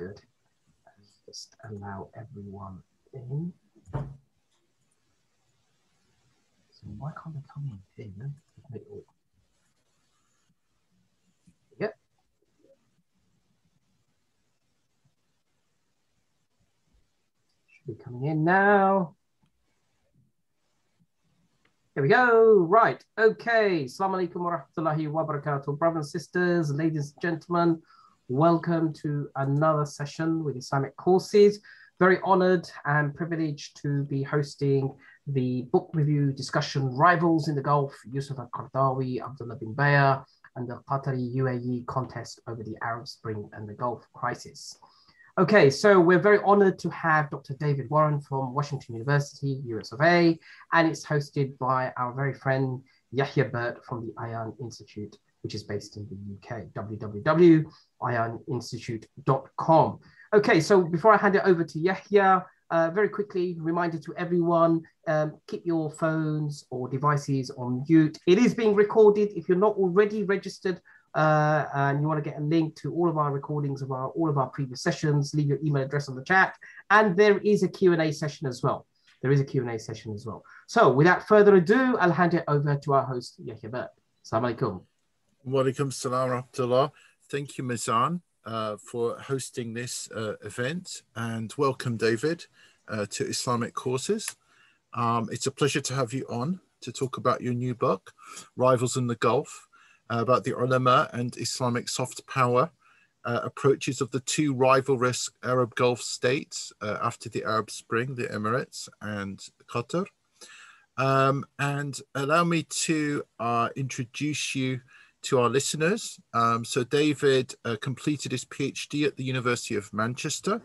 good. Just allow everyone in. So why can't they come in here? Yep. Should be coming in now. Here we go. Right. Okay. Assalamu alaikum wa rahmatullahi wa barakatuh. Brothers and sisters, ladies and gentlemen, welcome to another session with Islamic Courses. Very honored and privileged to be hosting the book review discussion Rivals in the Gulf, Yusuf al-Qaradawi, Abdullah Bin Bayyah, and the Qatar-Uae contest over the Arab Spring and the Gulf crisis. Okay, so we're very honored to have Dr. David Warren from Washington University, US of A, and it's hosted by our very friend Yahya Burt from the Nahyan Institute, which is based in the UK, www.nahyaninstitute.com. Okay, so before I hand it over to Yahya, very quickly, reminder to everyone, keep your phones or devices on mute. It is being recorded. If you're not already registered and you want to get a link to all of our recordings of all of our previous sessions, leave your email address on the chat. And there is a Q&A session as well. So without further ado, I'll hand it over to our host, Yahya Burt. Assalamu alaikum. Wa alaikum salam wa rahmatullah. Thank you, Mizan, for hosting this event, and welcome, David, to Islamic Courses. It's a pleasure to have you on to talk about your new book, Rivals in the Gulf, about the ulama and Islamic soft power approaches of the two rivalrous Arab Gulf states after the Arab Spring, the Emirates and Qatar. And allow me to introduce you to our listeners. So David completed his PhD at the University of Manchester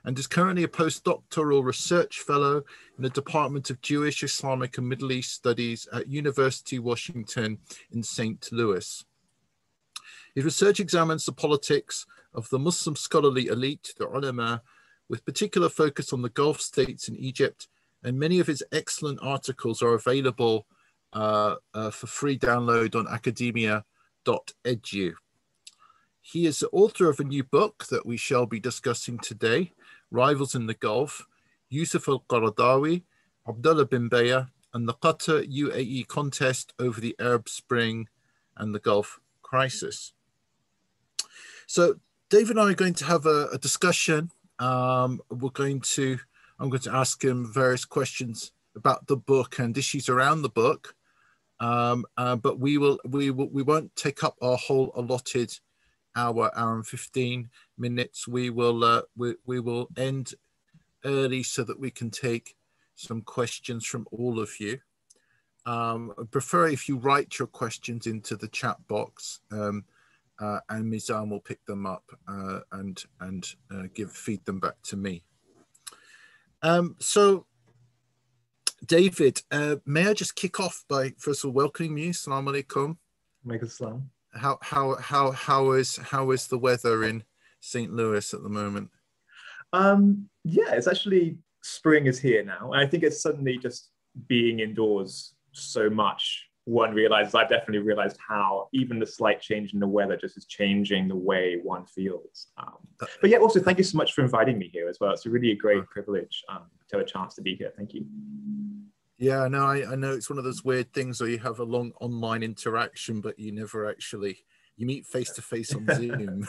and is currently a postdoctoral research fellow in the Department of Jewish, Islamic and Middle East Studies at University Washington in St. Louis. His research examines the politics of the Muslim scholarly elite, the ulama, with particular focus on the Gulf states in Egypt, and many of his excellent articles are available for free download on academia.edu. He is the author of a new book that we shall be discussing today, Rivals in the Gulf, Yusuf al-Qaradawi, Abdullah Bin Bayyah, and the Qatar-Uae contest over the Arab Spring and the Gulf crisis. So David and I are going to have a discussion. I'm going to ask him various questions about the book and issues around the book, but we won't take up our whole allotted hour and 15 minutes. We will end early so that we can take some questions from all of you. I'd prefer if you write your questions into the chat box, and Mizan will pick them up and feed them back to me. So David, may I just kick off by first of all welcoming you? Assalamu alaikum. Alaikum salam. How is the weather in St. Louis at the moment? Yeah, it's actually spring is here now. And I think it's suddenly just being indoors so much. I've definitely realized how even the slight change in the weather just is changing the way one feels. But yeah, also thank you so much for inviting me here as well. It's really a great privilege to have a chance to be here. Thank you. Yeah, no, I know it's one of those weird things where you have a long online interaction, but you never actually, you meet face to face on Zoom.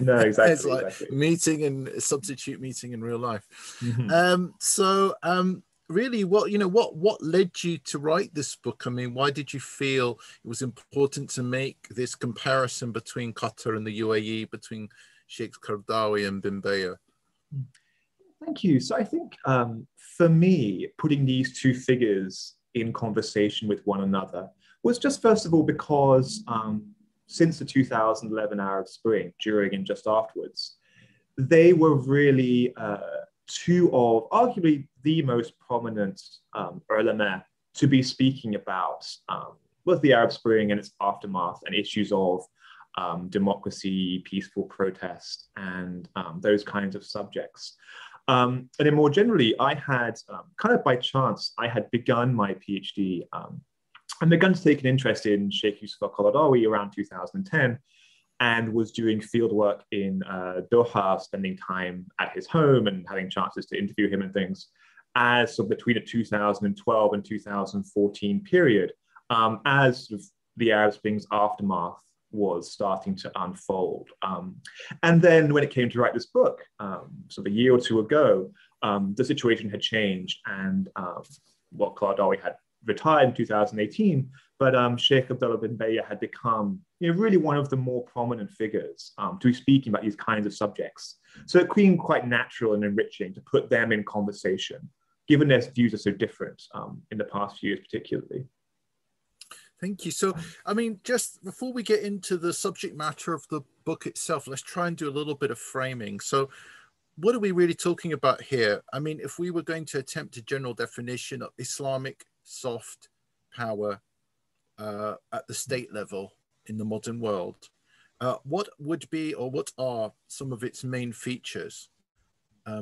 No, exactly. It's like exactly. meeting and substitute meeting in real life. Mm-hmm. Really, what led you to write this book? I mean, why did you feel it was important to make this comparison between Qatar and the UAE, between Sheikhs Qaradawi and Bin Bayyah? Thank you. So I think for me, putting these two figures in conversation with one another was just first of all because since the 2011 Arab Spring, during and just afterwards, they were really two of arguably the most prominent ulama to be speaking about both the Arab Spring and its aftermath and issues of democracy, peaceful protest, and those kinds of subjects. And then more generally, I had kind of by chance, I had begun my PhD and begun to take an interest in Shaykh Yusuf al-Qaradawi around 2010. and was doing field work in Doha, spending time at his home and having chances to interview him and things, as sort of between the 2012 and 2014 period, as sort of the Arab Spring's aftermath was starting to unfold. And then when it came to write this book, sort of a year or two ago, the situation had changed, and Qaradawi had retired in 2018, but Sheikh Abdullah Bin Bayyah had become really one of the more prominent figures to be speaking about these kinds of subjects. So it seemed quite natural and enriching to put them in conversation, given their views are so different in the past few years particularly. Thank you. So, I mean, just before we get into the subject matter of the book itself, let's try and do a little bit of framing. So what are we really talking about here? I mean, if we were going to attempt a general definition of Islamic soft power at the state level in the modern world, what would be, or what are some of its main features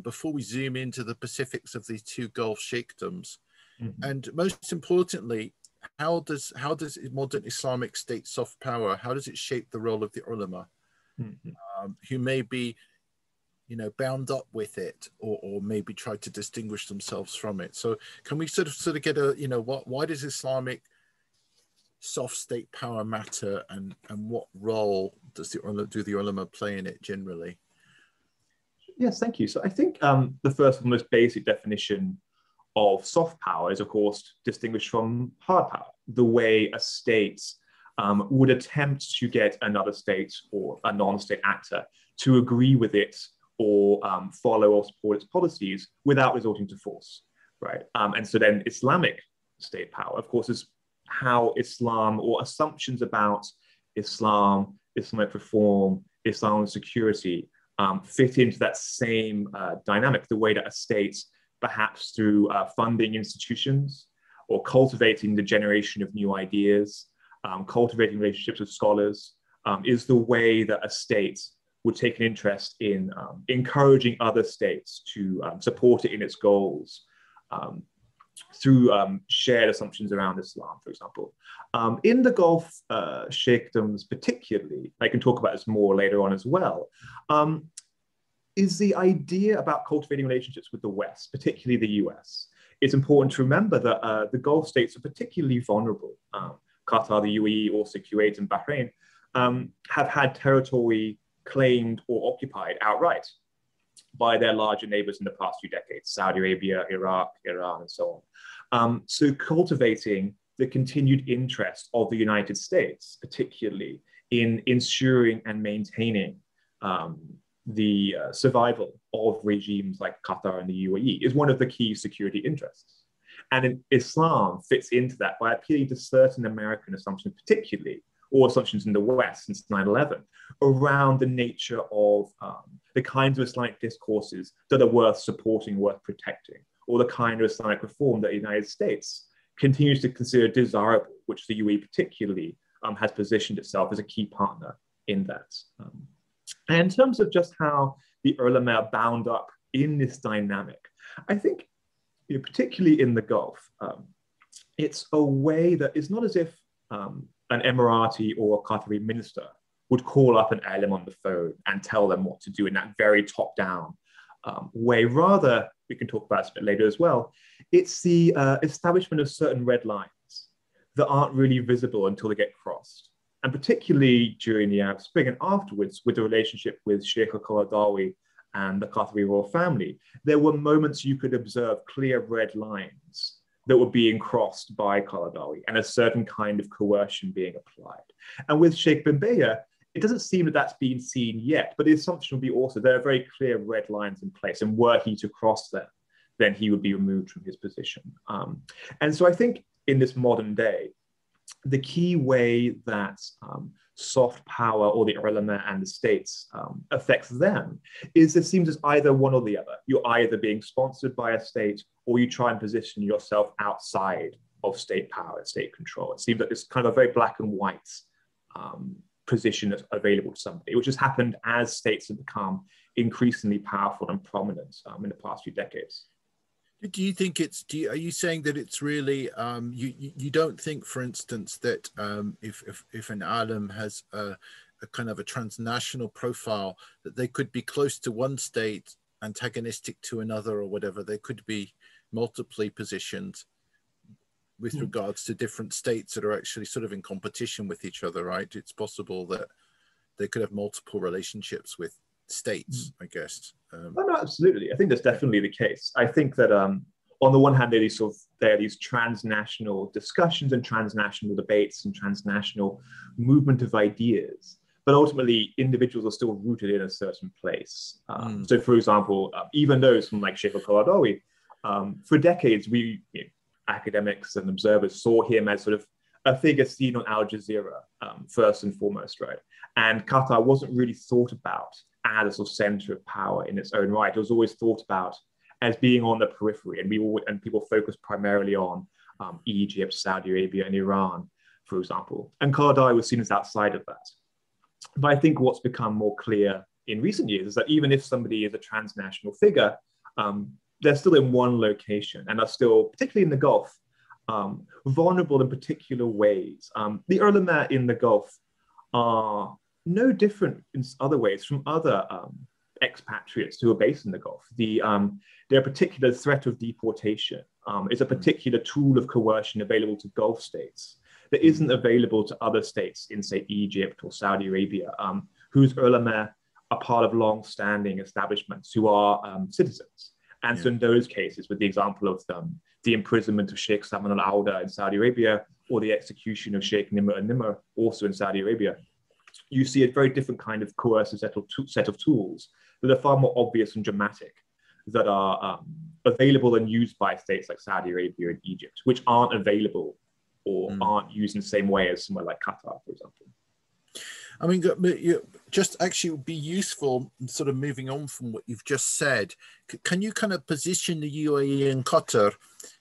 before we zoom into the specifics of these two Gulf sheikdoms? Mm-hmm. And most importantly, how does modern Islamic state soft power, how does it shape the role of the ulama, mm-hmm. Who may be, bound up with it, or maybe try to distinguish themselves from it? So can we sort of get a, why does Islamic soft state power matter, and what role do the ulama play in it generally? Yes, thank you. So I think the first and most basic definition of soft power is, of course, distinguished from hard power, the way a state would attempt to get another state or a non-state actor to agree with it or follow or support its policies without resorting to force, right? And so then Islamic state power, of course, is how Islam, or assumptions about Islam, Islamic reform, Islam security fit into that same dynamic, the way that a state, perhaps through funding institutions or cultivating the generation of new ideas, cultivating relationships with scholars, is the way that a state would take an interest in encouraging other states to support it in its goals through shared assumptions around Islam, for example. In the Gulf sheikdoms particularly, I can talk about this more later on as well, is the idea about cultivating relationships with the West, particularly the US. It's important to remember that the Gulf states are particularly vulnerable. Qatar, the UAE, also Kuwait and Bahrain, have had territory claimed or occupied outright by their larger neighbors in the past few decades, Saudi Arabia, Iraq, Iran, and so on. So cultivating the continued interest of the United States, particularly in ensuring and maintaining the survival of regimes like Qatar and the UAE is one of the key security interests. And Islam fits into that by appealing to certain American assumptions, particularly, or assumptions in the West since 9/11, around the nature of the kinds of Islamic discourses that are worth supporting, worth protecting, or the kind of Islamic reform that the United States continues to consider desirable, which the UAE particularly has positioned itself as a key partner in that. And in terms of just how the ulama are bound up in this dynamic, I think, particularly in the Gulf, it's a way that it's not as if an Emirati or a Qatari minister would call up an alim on the phone and tell them what to do in that very top-down way. Rather, we can talk about this a bit later as well, it's the establishment of certain red lines that aren't really visible until they get crossed. And particularly during the Arab Spring and afterwards, with the relationship with Sheikh al-Qaradawi and the Qatari royal family, there were moments you could observe clear red lines that were being crossed by Qaradawi and a certain kind of coercion being applied. And with Sheikh bin Bayyah, it doesn't seem that that's been seen yet, but the assumption would be also there are very clear red lines in place, and were he to cross them, then he would be removed from his position. And so I think in this modern day, the key way that soft power, or the ulama and the states, affects them is it seems as either one or the other. You're either being sponsored by a state, or you try and position yourself outside of state power and state control. It seems like it's kind of a very black and white position that's available to somebody, which has happened as states have become increasingly powerful and prominent in the past few decades. Do you think it's, are you saying that it's really, you don't think, for instance, that if an alim has a kind of a transnational profile, that they could be close to one state, antagonistic to another or whatever. They could be multiply positioned with regards to different states that are actually sort of in competition with each other, right? It's possible that they could have multiple relationships with states, I guess. No, absolutely. I think that's definitely the case. I think that on the one hand, there are these transnational discussions and transnational debates and transnational movement of ideas, but ultimately individuals are still rooted in a certain place. So for example, even those from like Shaykh al-Qaradawi, for decades, academics and observers saw him as sort of a figure seen on Al Jazeera, first and foremost, right? And Qatar wasn't really thought about as a sort of center of power in its own right. It was always thought about as being on the periphery, and people focused primarily on Egypt, Saudi Arabia, and Iran, for example. And Qaradawi was seen as outside of that. But I think what's become more clear in recent years is that even if somebody is a transnational figure, they're still in one location and are still, particularly in the Gulf, vulnerable in particular ways. The ulama in the Gulf are no different in other ways from other expatriates who are based in the Gulf. Their particular threat of deportation is a particular tool of coercion available to Gulf states that isn't available to other states in, say, Egypt or Saudi Arabia, whose ulama are part of long-standing establishments who are citizens. And so in those cases, with the example of the imprisonment of Sheikh Salman al-Auda in Saudi Arabia, or the execution of Sheikh Nimr al-Nimr, also in Saudi Arabia, you see a very different kind of coercive set of tools that are far more obvious and dramatic, that are available and used by states like Saudi Arabia and Egypt, which aren't available or aren't used in the same way as somewhere like Qatar, for example. I mean, just actually would be useful, sort of moving on from what you've just said. Can you kind of position the UAE and Qatar?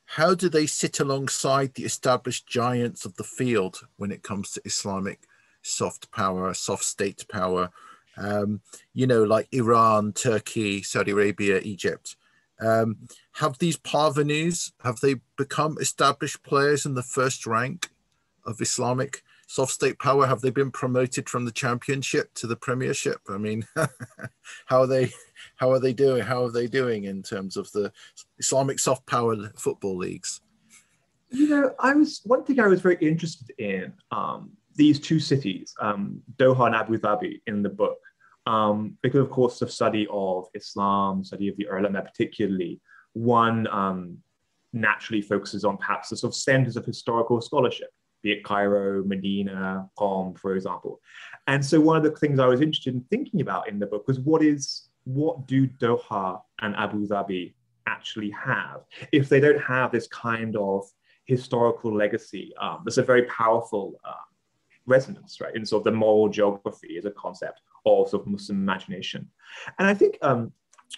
How do they sit alongside the established giants of the field when it comes to Islamic soft power, soft state power? Like Iran, Turkey, Saudi Arabia, Egypt. Have these parvenus, have they become established players in the first rank of Islamic soft state power? Have they been promoted from the championship to the premiership? I mean, how are they doing in terms of the Islamic soft power football leagues? One thing I was very interested in these two cities, Doha and Abu Dhabi, in the book, because of course the study of Islam, study of the ulama particularly, one naturally focuses on perhaps the sort of centers of historical scholarship, be it Cairo, Medina, Qom, for example. And so one of the things I was interested in thinking about in the book was what do Doha and Abu Dhabi actually have if they don't have this kind of historical legacy? There's a very powerful resonance, right, in sort of the moral geography as a concept of sort of Muslim imagination. And I think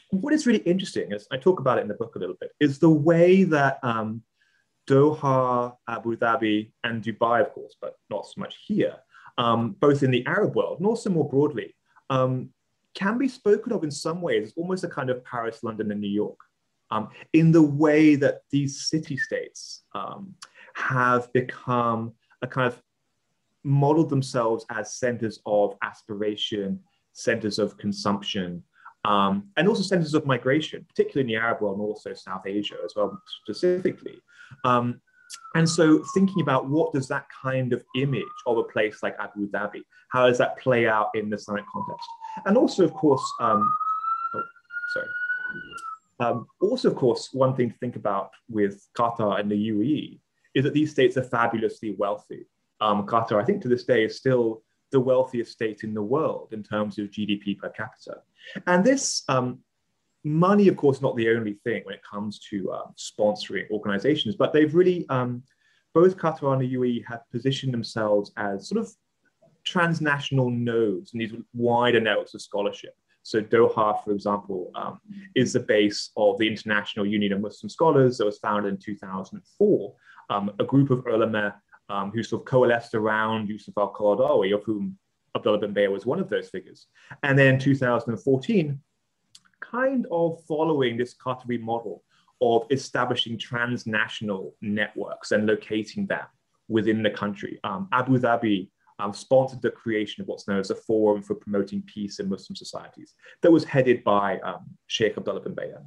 what is really interesting, as I talk about it in the book a little bit, is the way that Doha, Abu Dhabi, and Dubai, of course, but not so much here, both in the Arab world and also more broadly, can be spoken of in some ways as almost a kind of Paris, London, and New York, in the way that these city-states have become a kind of modeled themselves as centers of aspiration, centers of consumption, and also centers of migration, particularly in the Arab world and also South Asia as well, specifically. And so thinking about what does that kind of image of a place like Abu Dhabi, how does that play out in the Islamic context? And also, of course, also, of course, one thing to think about with Qatar and the UAE is that these states are fabulously wealthy. Qatar, I think to this day, is still the wealthiest state in the world in terms of GDP per capita. And this money, of course, not the only thing when it comes to sponsoring organizations, but they've really, both Qatar and the UAE have positioned themselves as sort of transnational nodes in these wider networks of scholarship. So Doha, for example, is the base of the International Union of Muslim Scholars that was founded in 2004, a group of ulama who sort of coalesced around Yusuf al-Qaradawi, of whom Abdullah Bin Bayyah was one of those figures. And then 2014, kind of following this Qatari model of establishing transnational networks and locating them within the country. Abu Dhabi sponsored the creation of what's known as a Forum for Promoting Peace in Muslim Societies that was headed by Sheikh Abdullah Bin Bayyah.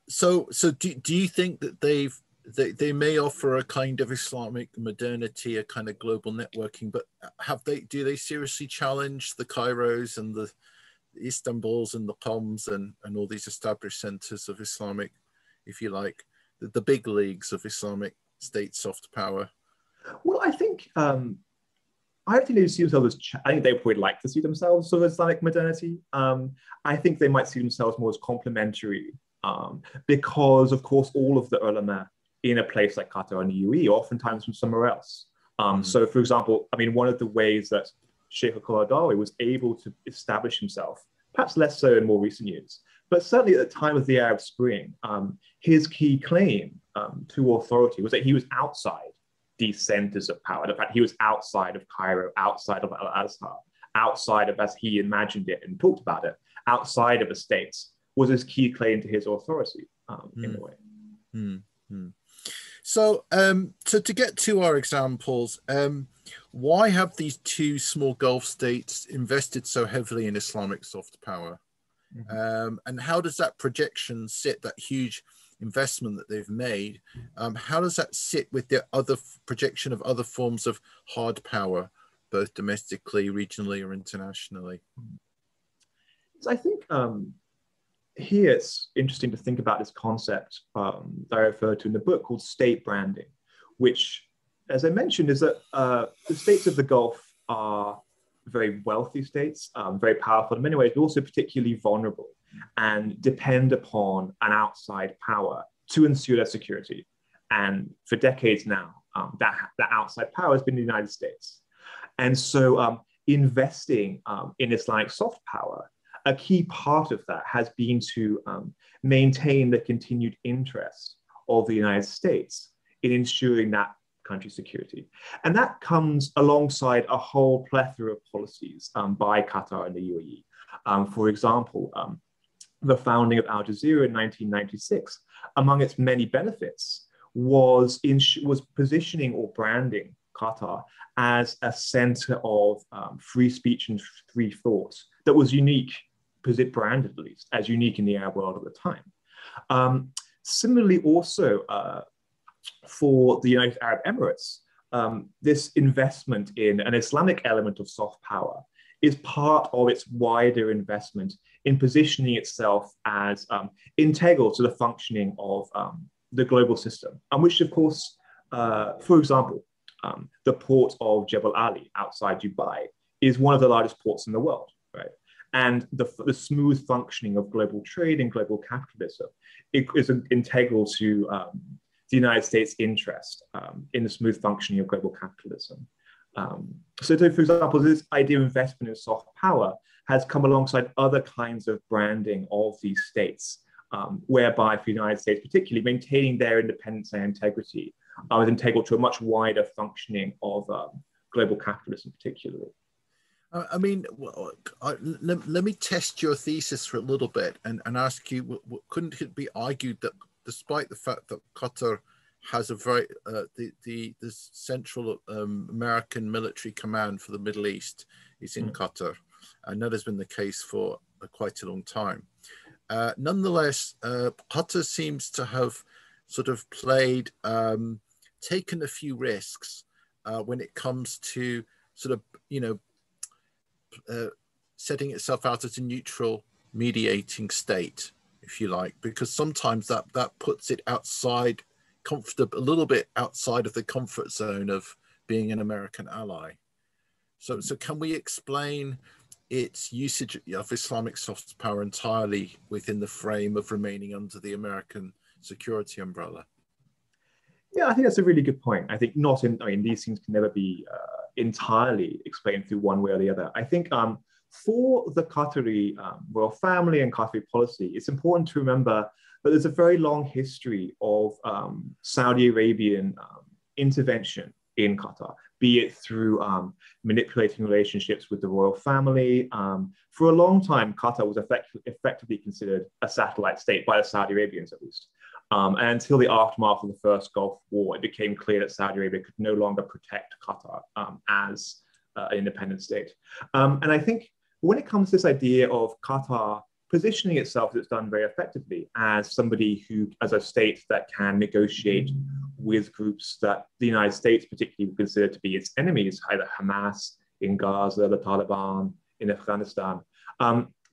So do you think that they may offer a kind of Islamic modernity, a kind of global networking, but do they seriously challenge the Cairos and the Istanbuls and the Qoms and all these established centers of Islamic, if you like, the big leagues of Islamic state soft power? Well, I think I don't think they see themselves as. I think they would like to see themselves sort of Islamic modernity. I think they might see themselves more as complementary, because of course all of the ulama in a place like Qatar and the UAE, oftentimes from somewhere else. So, for example, I mean, one of the ways that Sheikh al-Qaradawi was able to establish himself, perhaps less so in more recent years, but certainly at the time of the Arab Spring, his key claim to authority was that he was outside these centers of power. In fact, he was outside of Cairo, outside of Al-Azhar, outside of, as he imagined it and talked about it, outside of the states, was his key claim to his authority in a way. So to get to our examples, why have these two small Gulf states invested so heavily in Islamic soft power? And how does that projection sit, that huge investment that they've made, how does that sit with their other projection of other forms of hard power, both domestically, regionally, or internationally? So I think here it's interesting to think about this concept that I refer to in the book called state branding, which, as I mentioned, is that the states of the Gulf are very wealthy states, very powerful in many ways, but also particularly vulnerable and depend upon an outside power to ensure their security. And for decades now, that outside power has been the United States. And so investing in Islamic soft power, a key part of that has been to maintain the continued interest of the United States in ensuring that country's security. And that comes alongside a whole plethora of policies by Qatar and the UAE. For example, the founding of Al Jazeera in 1996, among its many benefits, was positioning or branding Qatar as a center of free speech and free thought that was unique, because it branded at least as unique in the Arab world at the time. Similarly, also for the United Arab Emirates, this investment in an Islamic element of soft power is part of its wider investment in positioning itself as integral to the functioning of the global system, and which, of course, for example, the port of Jebel Ali outside Dubai is one of the largest ports in the world, right? And the smooth functioning of global trade and global capitalism is integral to the United States' interest in the smooth functioning of global capitalism. So, for example, this idea of investment in soft power has come alongside other kinds of branding of these states, whereby for the United States particularly, maintaining their independence and integrity is integral to a much wider functioning of global capitalism particularly. I mean, let me test your thesis for a little bit and ask you, couldn't it be argued that despite the fact that Qatar has a very, the central American military command for the Middle East is in Qatar, and that has been the case for quite a long time. Nonetheless, Qatar seems to have sort of played, taken a few risks when it comes to sort of, setting itself out as a neutral mediating state, if you like, because sometimes that puts it outside, a little bit outside of the comfort zone of being an American ally. So can we explain its usage of Islamic soft power entirely within the frame of remaining under the American security umbrella? Yeah, I think that's a really good point. I think these things can never be entirely explained through one way or the other. I think for the Qatari royal family and Qatari policy, it's important to remember that there's a very long history of Saudi Arabian intervention in Qatar, be it through manipulating relationships with the royal family. For a long time, Qatar was effectively considered a satellite state by the Saudi Arabians, at least. And until the aftermath of the first Gulf War, it became clear that Saudi Arabia could no longer protect Qatar as an independent state. And I think when it comes to this idea of Qatar positioning itself, as it's done very effectively, as somebody who, as a state that can negotiate with groups that the United States particularly would consider to be its enemies, either Hamas in Gaza, the Taliban in Afghanistan.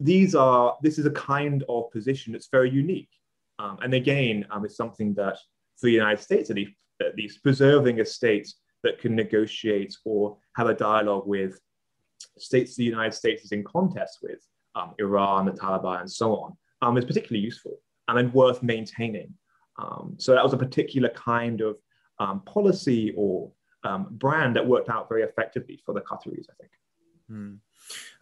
This is a kind of position that's very unique. And again, it's something that for the United States, at least preserving a state that can negotiate or have a dialogue with states the United States is in contest with, Iran, the Taliban, and so on, is particularly useful and worth maintaining. So that was a particular kind of policy or brand that worked out very effectively for the Qataris, I think.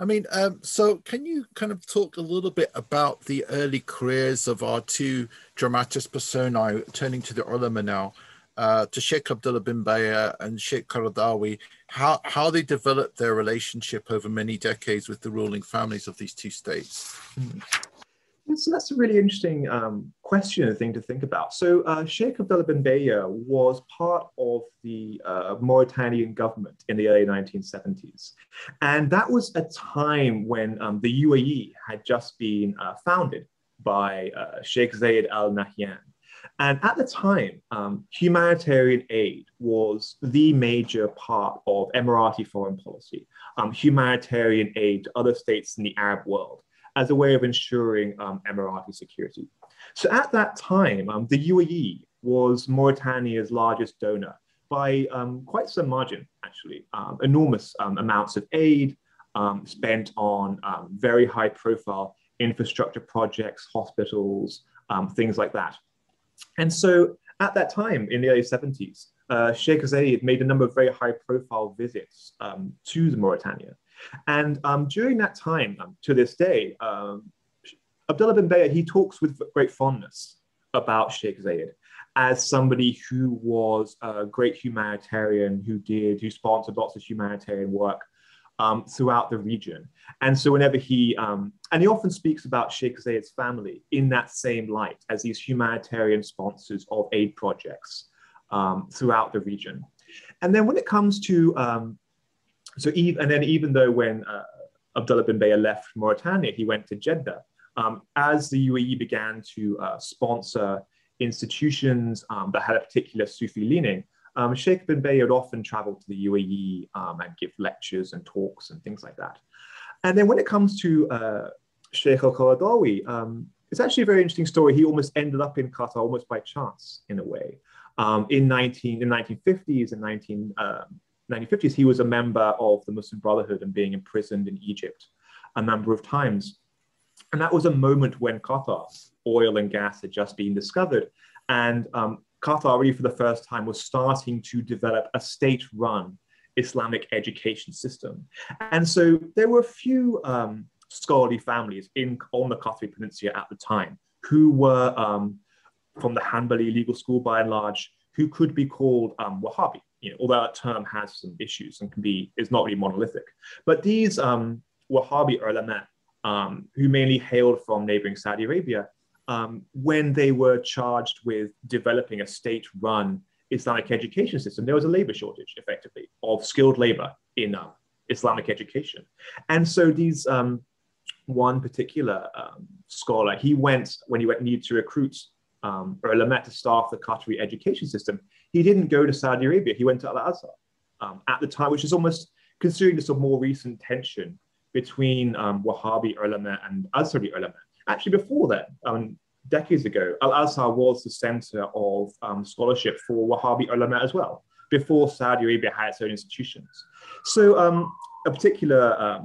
I mean, so can you kind of talk a little bit about the early careers of our two dramatis personae, turning to the ulama now, to Sheikh Abdullah Bin Bayyah and Sheikh Qaradawi, how they developed their relationship over many decades with the ruling families of these two states? So that's a really interesting question and thing to think about. So Sheikh Abdullah Bin Bayyah was part of the Mauritanian government in the early 1970s. And that was a time when the UAE had just been founded by Sheikh Zayed Al Nahyan. And at the time, humanitarian aid was the major part of Emirati foreign policy, humanitarian aid to other states in the Arab world, as a way of ensuring Emirati security. So at that time, the UAE was Mauritania's largest donor by quite some margin, actually. Enormous amounts of aid spent on very high profile infrastructure projects, hospitals, things like that. And so at that time, in the early 70s, Sheikh Zayed made a number of very high profile visits to Mauritania. And during that time, to this day, Abdullah Bin Bayyah, he talks with great fondness about Sheikh Zayed as somebody who was a great humanitarian, who sponsored lots of humanitarian work throughout the region. And so whenever he often speaks about Sheikh Zayed's family in that same light as these humanitarian sponsors of aid projects throughout the region. And then when it comes to even though when Abdullah Bin Bayyah left Mauritania, he went to Jeddah. As the UAE began to sponsor institutions that had a particular Sufi leaning, Sheikh Bin Bayyah would often travel to the UAE and give lectures and talks and things like that. And then when it comes to Sheikh al-Qaradawi, it's actually a very interesting story. He almost ended up in Qatar almost by chance, in a way. In the 1950s and 1950s, he was a member of the Muslim Brotherhood and being imprisoned in Egypt a number of times. And that was a moment when Qatar, oil and gas had just been discovered. And Qatar, really for the first time, was starting to develop a state-run Islamic education system. And so there were a few scholarly families on the Qatari Peninsula at the time who were from the Hanbali legal school by and large, who could be called Wahhabi. Although that term has some issues and is not really monolithic. But these Wahhabi ulama, who mainly hailed from neighboring Saudi Arabia, when they were charged with developing a state-run Islamic education system, there was a labor shortage, effectively, of skilled labor in Islamic education. And so these, one particular scholar, when he needed to recruit ulama to staff the Qatari education system, he didn't go to Saudi Arabia, he went to Al-Azhar at the time, which is almost considering this a more recent tension between Wahhabi ulama and Azhari ulama. Actually, before that, decades ago, Al-Azhar was the center of scholarship for Wahhabi ulama as well, before Saudi Arabia had its own institutions. So a particular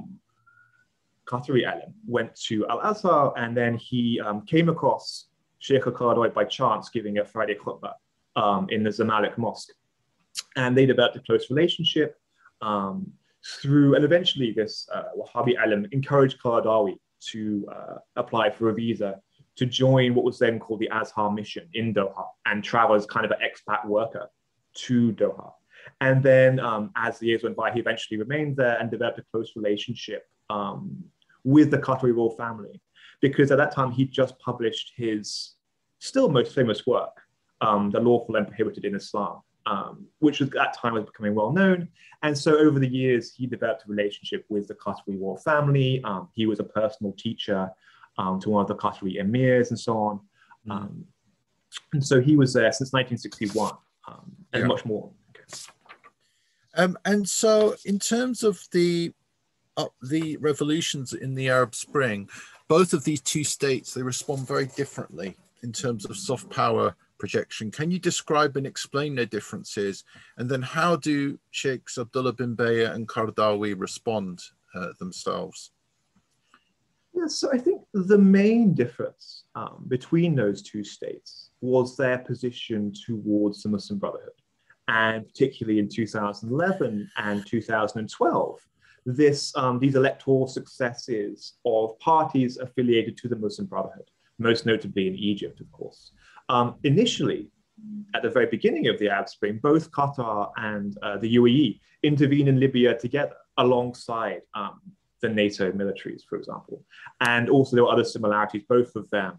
Qatari alim went to Al-Azhar, and then he came across Sheikh al-Qaradawi by chance giving a Friday khutbah in the Zamalek Mosque. And they developed a close relationship and eventually this Wahhabi alim encouraged Qaradawi to apply for a visa to join what was then called the Azhar mission in Doha and travel as kind of an expat worker to Doha. And then as the years went by, he eventually remained there and developed a close relationship with the Qatari royal family, because at that time he just published his still most famous work, The Lawful and Prohibited in Islam, which at that time was becoming well known. And so over the years, he developed a relationship with the Qatari royal family. He was a personal teacher to one of the Qatari emirs and so on. And so he was there since 1961 and much more. Okay. And so in terms of the revolutions in the Arab Spring, both of these two states, they respond very differently in terms of soft power projection. Can you describe and explain their differences? And then how do Sheikhs Abdullah bin Bayyah and Qaradawi respond themselves? Yeah, so I think the main difference between those two states was their position towards the Muslim Brotherhood. And particularly in 2011 and 2012, these electoral successes of parties affiliated to the Muslim Brotherhood, most notably in Egypt, of course. Initially, at the very beginning of the Arab Spring, both Qatar and the UAE intervened in Libya together alongside the NATO militaries, for example. And also there were other similarities. Both of them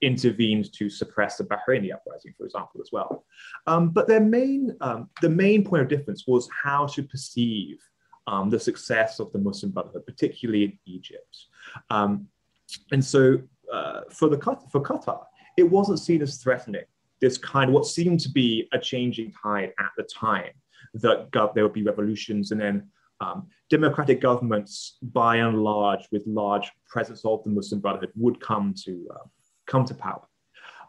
intervened to suppress the Bahraini uprising, for example, as well. But the main point of difference was how to perceive the success of the Muslim Brotherhood, particularly in Egypt. And so for Qatar, it wasn't seen as threatening, this kind of what seemed to be a changing tide at the time, that there would be revolutions and then democratic governments, by and large, with large presence of the Muslim Brotherhood, would come to power.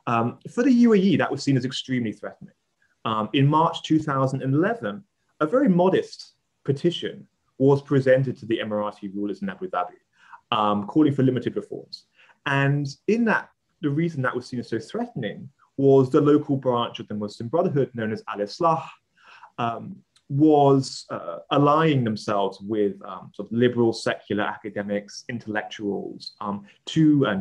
For the UAE, that was seen as extremely threatening. In March 2011, a very modest petition was presented to the Emirati rulers in Abu Dhabi, calling for limited reforms. And in that, the reason that was seen as so threatening was the local branch of the Muslim Brotherhood, known as Al-Islah, was allying themselves with sort of liberal secular academics, intellectuals,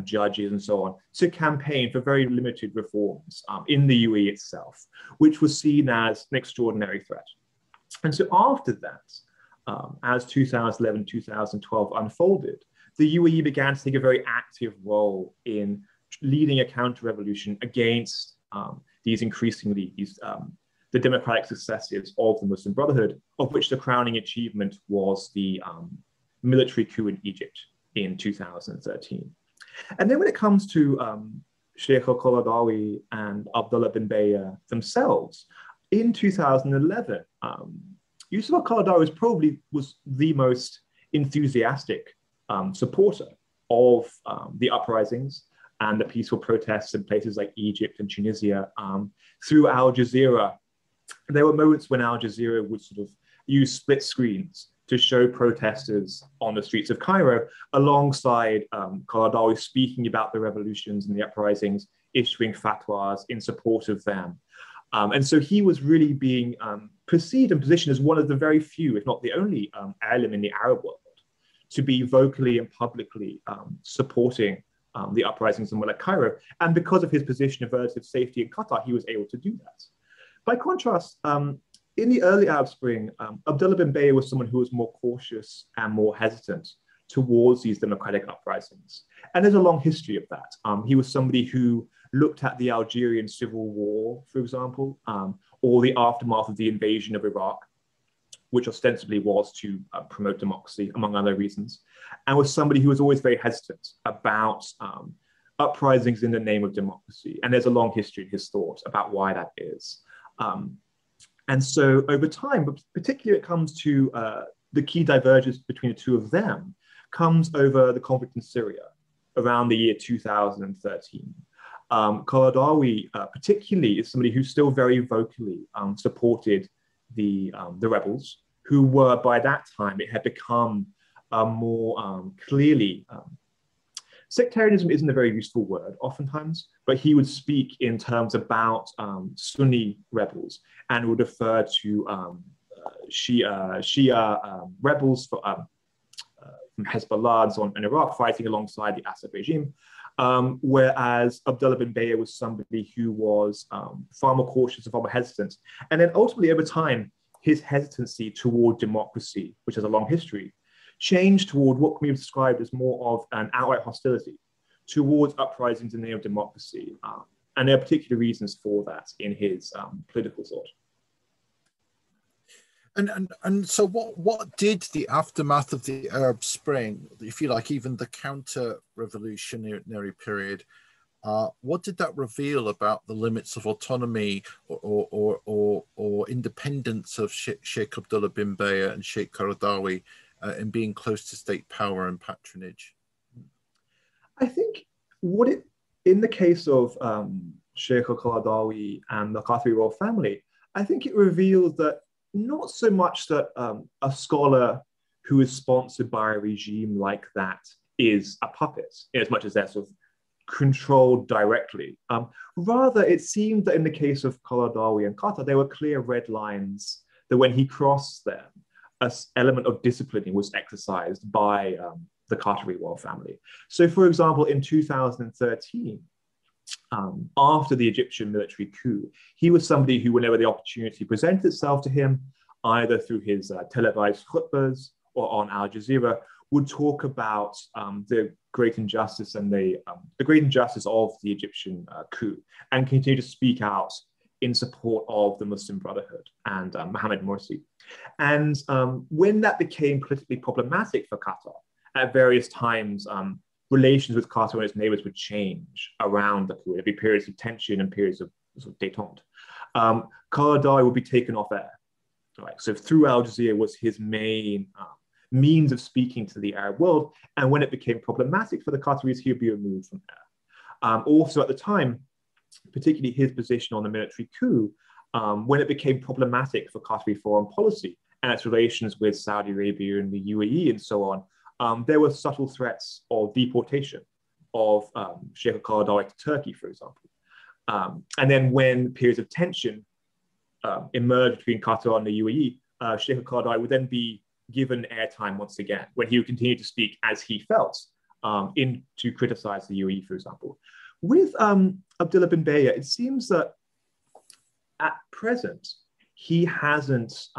judges and so on, to campaign for very limited reforms in the UAE itself, which was seen as an extraordinary threat. And so after that, as 2011, 2012 unfolded, the UAE began to take a very active role in leading a counter-revolution against the democratic successes of the Muslim Brotherhood, of which the crowning achievement was the military coup in Egypt in 2013. And then when it comes to Sheikh al-Qaradawi and Abdullah bin Bayyah themselves, in 2011, Yusuf al-Qaradawi was the most enthusiastic supporter of the uprisings and the peaceful protests in places like Egypt and Tunisia. Through Al Jazeera, there were moments when Al Jazeera would sort of use split screens to show protesters on the streets of Cairo, alongside Qaradawi speaking about the revolutions and the uprisings, issuing fatwas in support of them. And so he was really being perceived and positioned as one of the very few, if not the only, alim in the Arab world to be vocally and publicly supporting the uprisings in Cairo. And because of his position of relative safety in Qatar, he was able to do that. By contrast, in the early Arab Spring, Abdullah bin Bayyah was someone who was more cautious and more hesitant towards these democratic uprisings. And there's a long history of that. He was somebody who looked at the Algerian Civil War, for example, or the aftermath of the invasion of Iraq, which ostensibly was to promote democracy, among other reasons, and was somebody who was always very hesitant about uprisings in the name of democracy. And there's a long history in his thought about why that is. And so over time, but particularly it comes to the key divergence between the two of them, comes over the conflict in Syria around the year 2013. Qaradawi particularly is somebody who still very vocally supported the rebels, who were, by that time, it had become more clearly, sectarianism isn't a very useful word oftentimes, but he would speak in terms about Sunni rebels and would refer to Shia rebels from Hezbollah in Iraq fighting alongside the Assad regime. Whereas Abdullah bin Bayyah was somebody who was far more cautious and far more hesitant. And then ultimately over time, his hesitancy toward democracy, which has a long history, changed toward what can be described as more of an outright hostility towards uprisings in the name of democracy. And there are particular reasons for that in his political thought. And so what did the aftermath of the Arab Spring, if you like, even the counter-revolutionary period, what did that reveal about the limits of autonomy or independence of Sheikh Abdullah bin Bayyah and Sheikh Qaradawi in being close to state power and patronage? I think in the case of Sheikh al-Qaradawi and the Qatari royal family, I think it reveals that not so much that a scholar who is sponsored by a regime like that is a puppet, in as much as they're sort of controlled directly. Rather, it seemed that in the case of Qaradawi and Qatar, there were clear red lines that when he crossed them, an element of disciplining was exercised by the Qatari royal family. So, for example, in 2013, after the Egyptian military coup, he was somebody who, whenever the opportunity presented itself to him, either through his televised khutbahs or on Al Jazeera, would talk about the great injustice and the great injustice of the Egyptian coup, and continue to speak out in support of the Muslim Brotherhood and Mohammed Morsi. And when that became politically problematic for Qatar, at various times, relations with Qatar and its neighbors would change around the coup. There'd be periods of tension and periods of sort of détente. Qaradawi would be taken off air. Right? So through Al Jazeera was his main means of speaking to the Arab world. And when it became problematic for the Qataris, he would be removed from there. Also at the time, particularly his position on the military coup, when it became problematic for Qatari foreign policy and its relations with Saudi Arabia and the UAE and so on, there were subtle threats of deportation of Sheikh al-Qaradawi to Turkey, for example. And then when periods of tension emerged between Qatar and the UAE, Sheikh al-Qaradawi would then be given airtime once again, when he would continue to speak as he felt to criticize the UAE, for example. With Abdullah bin Bayyah, it seems that at present, he hasn't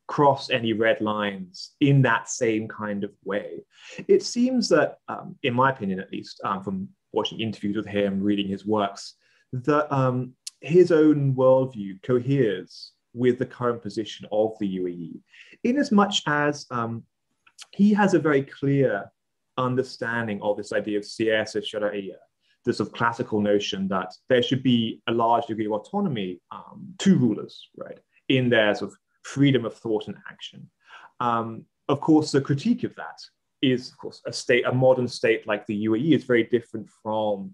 crossed any red lines in that same kind of way. It seems that, in my opinion at least, from watching interviews with him, reading his works, that his own worldview coheres with the current position of the UAE, in as much as he has a very clear understanding of this idea of siyasa shar'iyya, this sort of classical notion that there should be a large degree of autonomy to rulers, right, in their sort of freedom of thought and action. Of course, the critique of that is, of course, a modern state like the UAE is very different from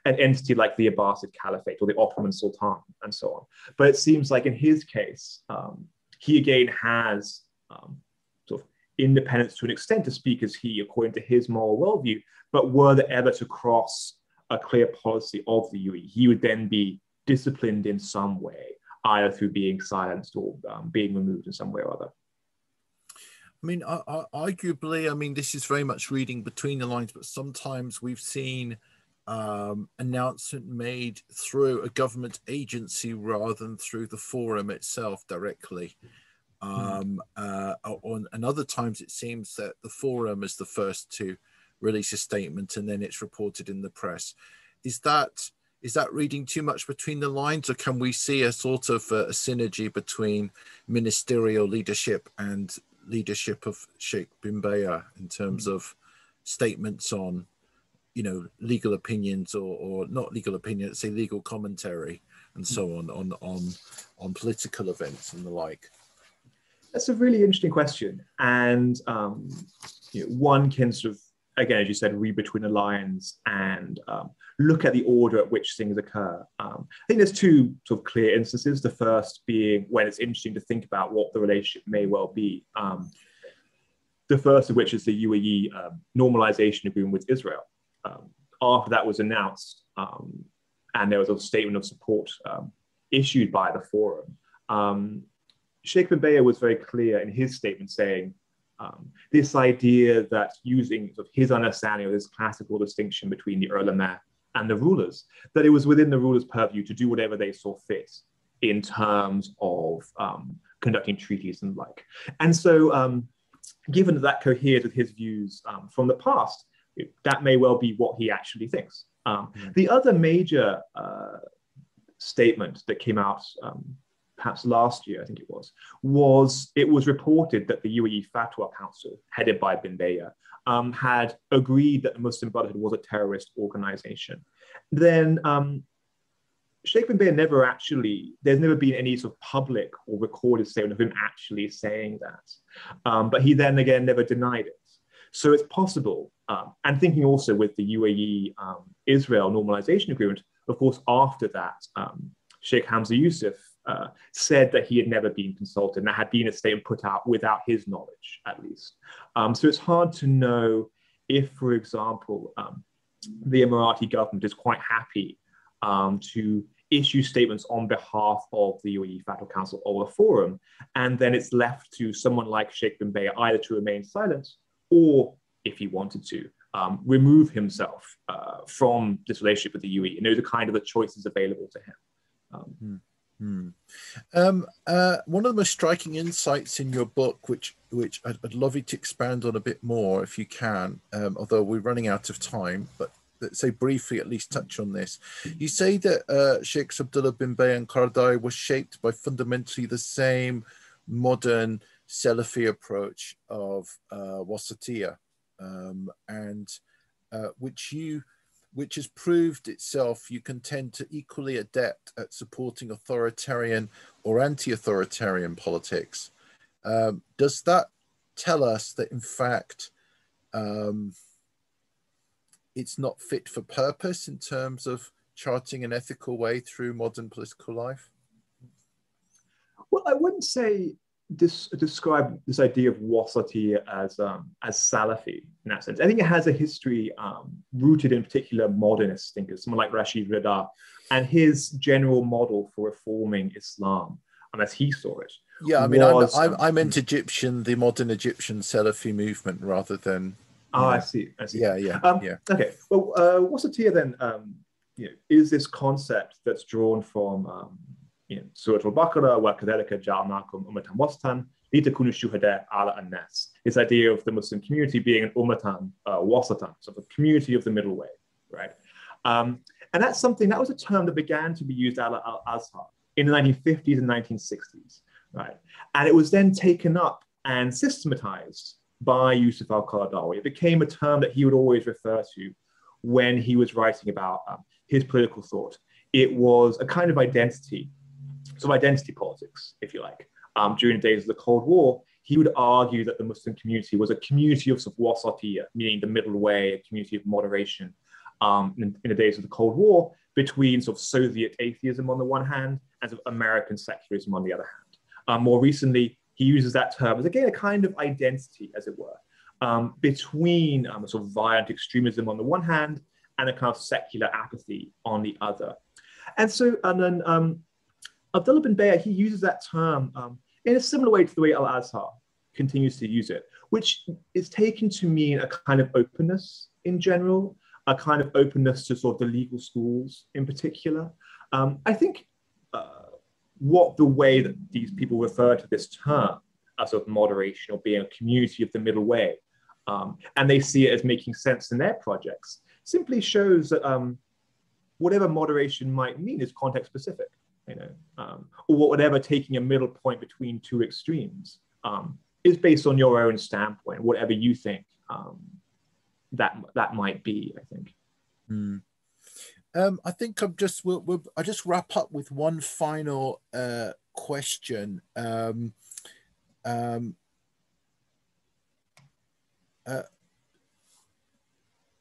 an entity like the Abbasid Caliphate or the Ottoman Sultan and so on. But it seems like in his case, he again has sort of independence to an extent to speak as he, according to his moral worldview, but were there ever to cross a clear policy of the UAE, he would then be disciplined in some way, either through being silenced or being removed in some way or other. I mean, arguably, I mean, this is very much reading between the lines, but sometimes we've seen announcement made through a government agency rather than through the forum itself directly. And other times it seems that the forum is the first to release a statement and then it's reported in the press. Is that reading too much between the lines, or can we see a sort of a synergy between ministerial leadership and leadership of Sheikh bin Bayyah in terms of statements on, you know, legal opinions or not legal opinions, say legal commentary and so on political events and the like? That's a really interesting question, and one can sort of, again, as you said, read between the lines and look at the order at which things occur. I think there's two sort of clear instances. The first being when it's interesting to think about what the relationship may well be. The first of which is the UAE normalization agreement with Israel. After that was announced and there was a statement of support issued by the forum, Sheikh bin Bayyah was very clear in his statement saying, this idea that using sort of his understanding of this classical distinction between the ulama and the rulers, that it was within the rulers' purview to do whatever they saw fit in terms of conducting treaties and the like. And so, given that coheres with his views from the past, that may well be what he actually thinks. The other major statement that came out perhaps last year, I think it was reported that the UAE Fatwa Council, headed by Bin Bayyah, had agreed that the Muslim Brotherhood was a terrorist organization. Then Sheikh Bin Bayyah there's never been any sort of public or recorded statement of him actually saying that. But he then again never denied it. So it's possible, and thinking also with the UAE-Israel normalization agreement, of course, after that, Sheikh Hamza Yusuf said that he had never been consulted, and that had been a statement put out without his knowledge, at least. So it's hard to know if, for example, the Emirati government is quite happy to issue statements on behalf of the UAE Fatwa Council or the forum, and then it's left to someone like Sheikh Bin Bayyah either to remain silent or, if he wanted to, remove himself from this relationship with the UAE. And those are kind of the choices available to him. One of the most striking insights in your book, which I'd love you to expand on a bit more if you can, although we're running out of time, but let's say briefly at least touch on this. You say that Sheikhs Abdullah Bin Bayyah and Qaradawi was shaped by fundamentally the same modern Salafi approach of wasatiyah, and which has proved itself, you can tend to equally adept at supporting authoritarian or anti-authoritarian politics. Does that tell us that, in fact, it's not fit for purpose in terms of charting an ethical way through modern political life? Well, I wouldn't say describe this idea of wasati as Salafi in that sense. I think it has a history rooted in particular modernist thinkers, someone like Rashid Rida, and his general model for reforming Islam, as he saw it. Yeah, I mean, I meant Egyptian, the modern Egyptian Salafi movement, rather than. Oh, I see. Yeah. Okay. Well, wasatiyah then, is this concept that's drawn from Surah Al-Baqarah, وَكَذَلِكَ جَعَلْنَاكُمْ أُمَّةً وَسْطًا لِتَكُونُوا شُهَدَاءَ عَلَى النَّاسِ. This idea of the Muslim community being an ummatan wasatan, so the community of the middle way, right? And that's something, that was a term that began to be used at Al-Azhar in the 1950s and 1960s, right? And it was then taken up and systematized by Yusuf al-Qaradawi. It became a term that he would always refer to when he was writing about his political thought. It was a kind of identity, so identity politics, if you like. During the days of the Cold War, he would argue that the Muslim community was a community of wasatiyah, meaning the middle way, a community of moderation, in the days of the Cold War, between Soviet atheism on the one hand and American secularism on the other hand. More recently, he uses that term as, again, a kind of identity, as it were, between a violent extremism on the one hand and a kind of secular apathy on the other. And then Abdullah bin Bayyah, he uses that term in a similar way to the way Al-Azhar continues to use it, which is taken to mean a kind of openness in general, a kind of openness to the legal schools in particular. I think the way that these people refer to this term as moderation or being a community of the middle way, and they see it as making sense in their projects, simply shows that whatever moderation might mean is context specific, or whatever taking a middle point between two extremes is based on your own standpoint, whatever you think that might be, I think. I think I'll just wrap up with one final question.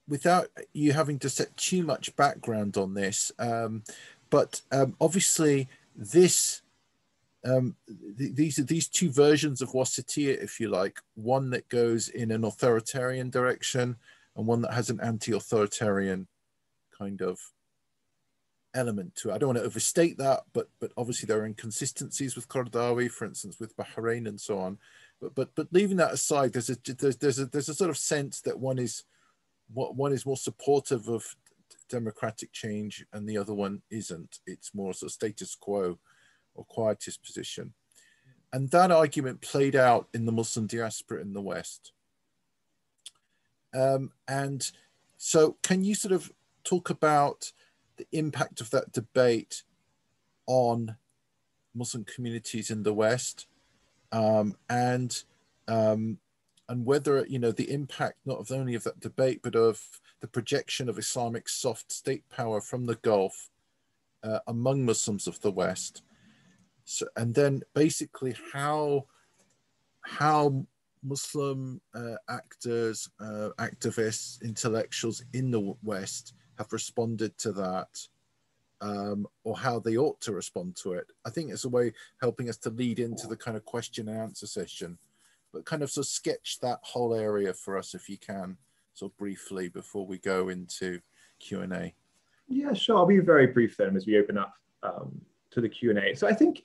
Without you having to set too much background on this, but obviously these two versions of wasatiyah, if you like, one that goes in an authoritarian direction and one that has an anti-authoritarian kind of element to it. I don't want to overstate that, but obviously there are inconsistencies with Qaradawi, for instance, with Bahrain and so on. But leaving that aside, there's a sort of sense that one is more supportive of democratic change and the other one isn't. It's more sort of status quo or quietist position. And that argument played out in the Muslim diaspora in the West. And so can you sort of talk about the impact of that debate on Muslim communities in the West, and whether, you know, the impact not only of that debate, but of the projection of Islamic soft state power from the Gulf among Muslims of the West. So, and then basically how Muslim actors, activists, intellectuals in the West have responded to that, or how they ought to respond to it. I think it's a way helping us to lead into the kind of question and answer session, but kind of sort of sketch that whole area for us if you can, sort of briefly, before we go into Q&A. Yeah, sure. I'll be very brief then as we open up to the Q&A. So I think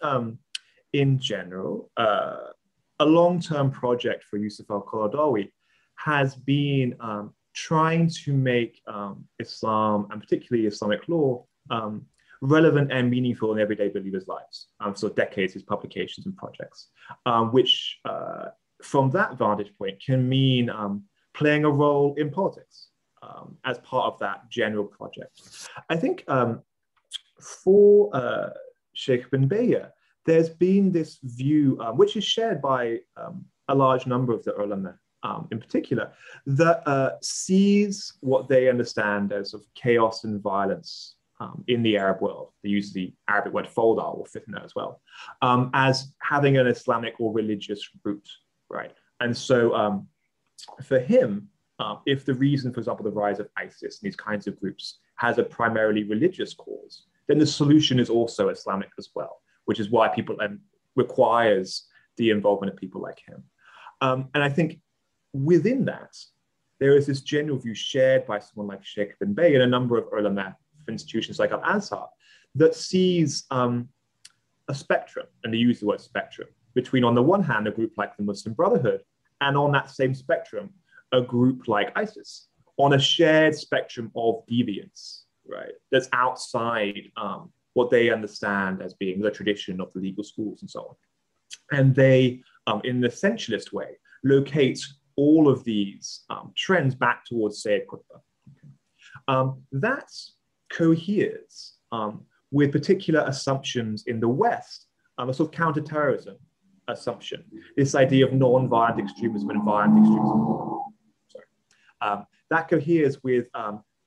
in general, a long-term project for Yusuf al-Qaradawi has been trying to make Islam, and particularly Islamic law, relevant and meaningful in everyday believers' lives. So decades, his publications and projects, which from that vantage point can mean playing a role in politics as part of that general project. I think for Shaykh bin Bayyah, there's been this view, which is shared by a large number of the ulama in particular, that sees what they understand as of chaos and violence in the Arab world. They use the Arabic word fawda or fitna as well, as having an Islamic or religious root, right? And so for him, if the reason, for example, the rise of ISIS and these kinds of groups has a primarily religious cause, then the solution is also Islamic as well, which is why people requires the involvement of people like him. And I think within that, there is this general view shared by someone like Shaykh bin Bayyah and a number of ulama institutions like Al-Azhar that sees a spectrum, and they use the word spectrum, between on the one hand, a group like the Muslim Brotherhood, and on that same spectrum, a group like ISIS, on a shared spectrum of deviance, right? That's outside what they understand as being the tradition of the legal schools and so on. And they, in an essentialist way, locate all of these trends back towards Sayyid Qutb. That coheres with particular assumptions in the West, a sort of counterterrorism assumption, this idea of non-violent extremism and violent extremism. Sorry. That coheres with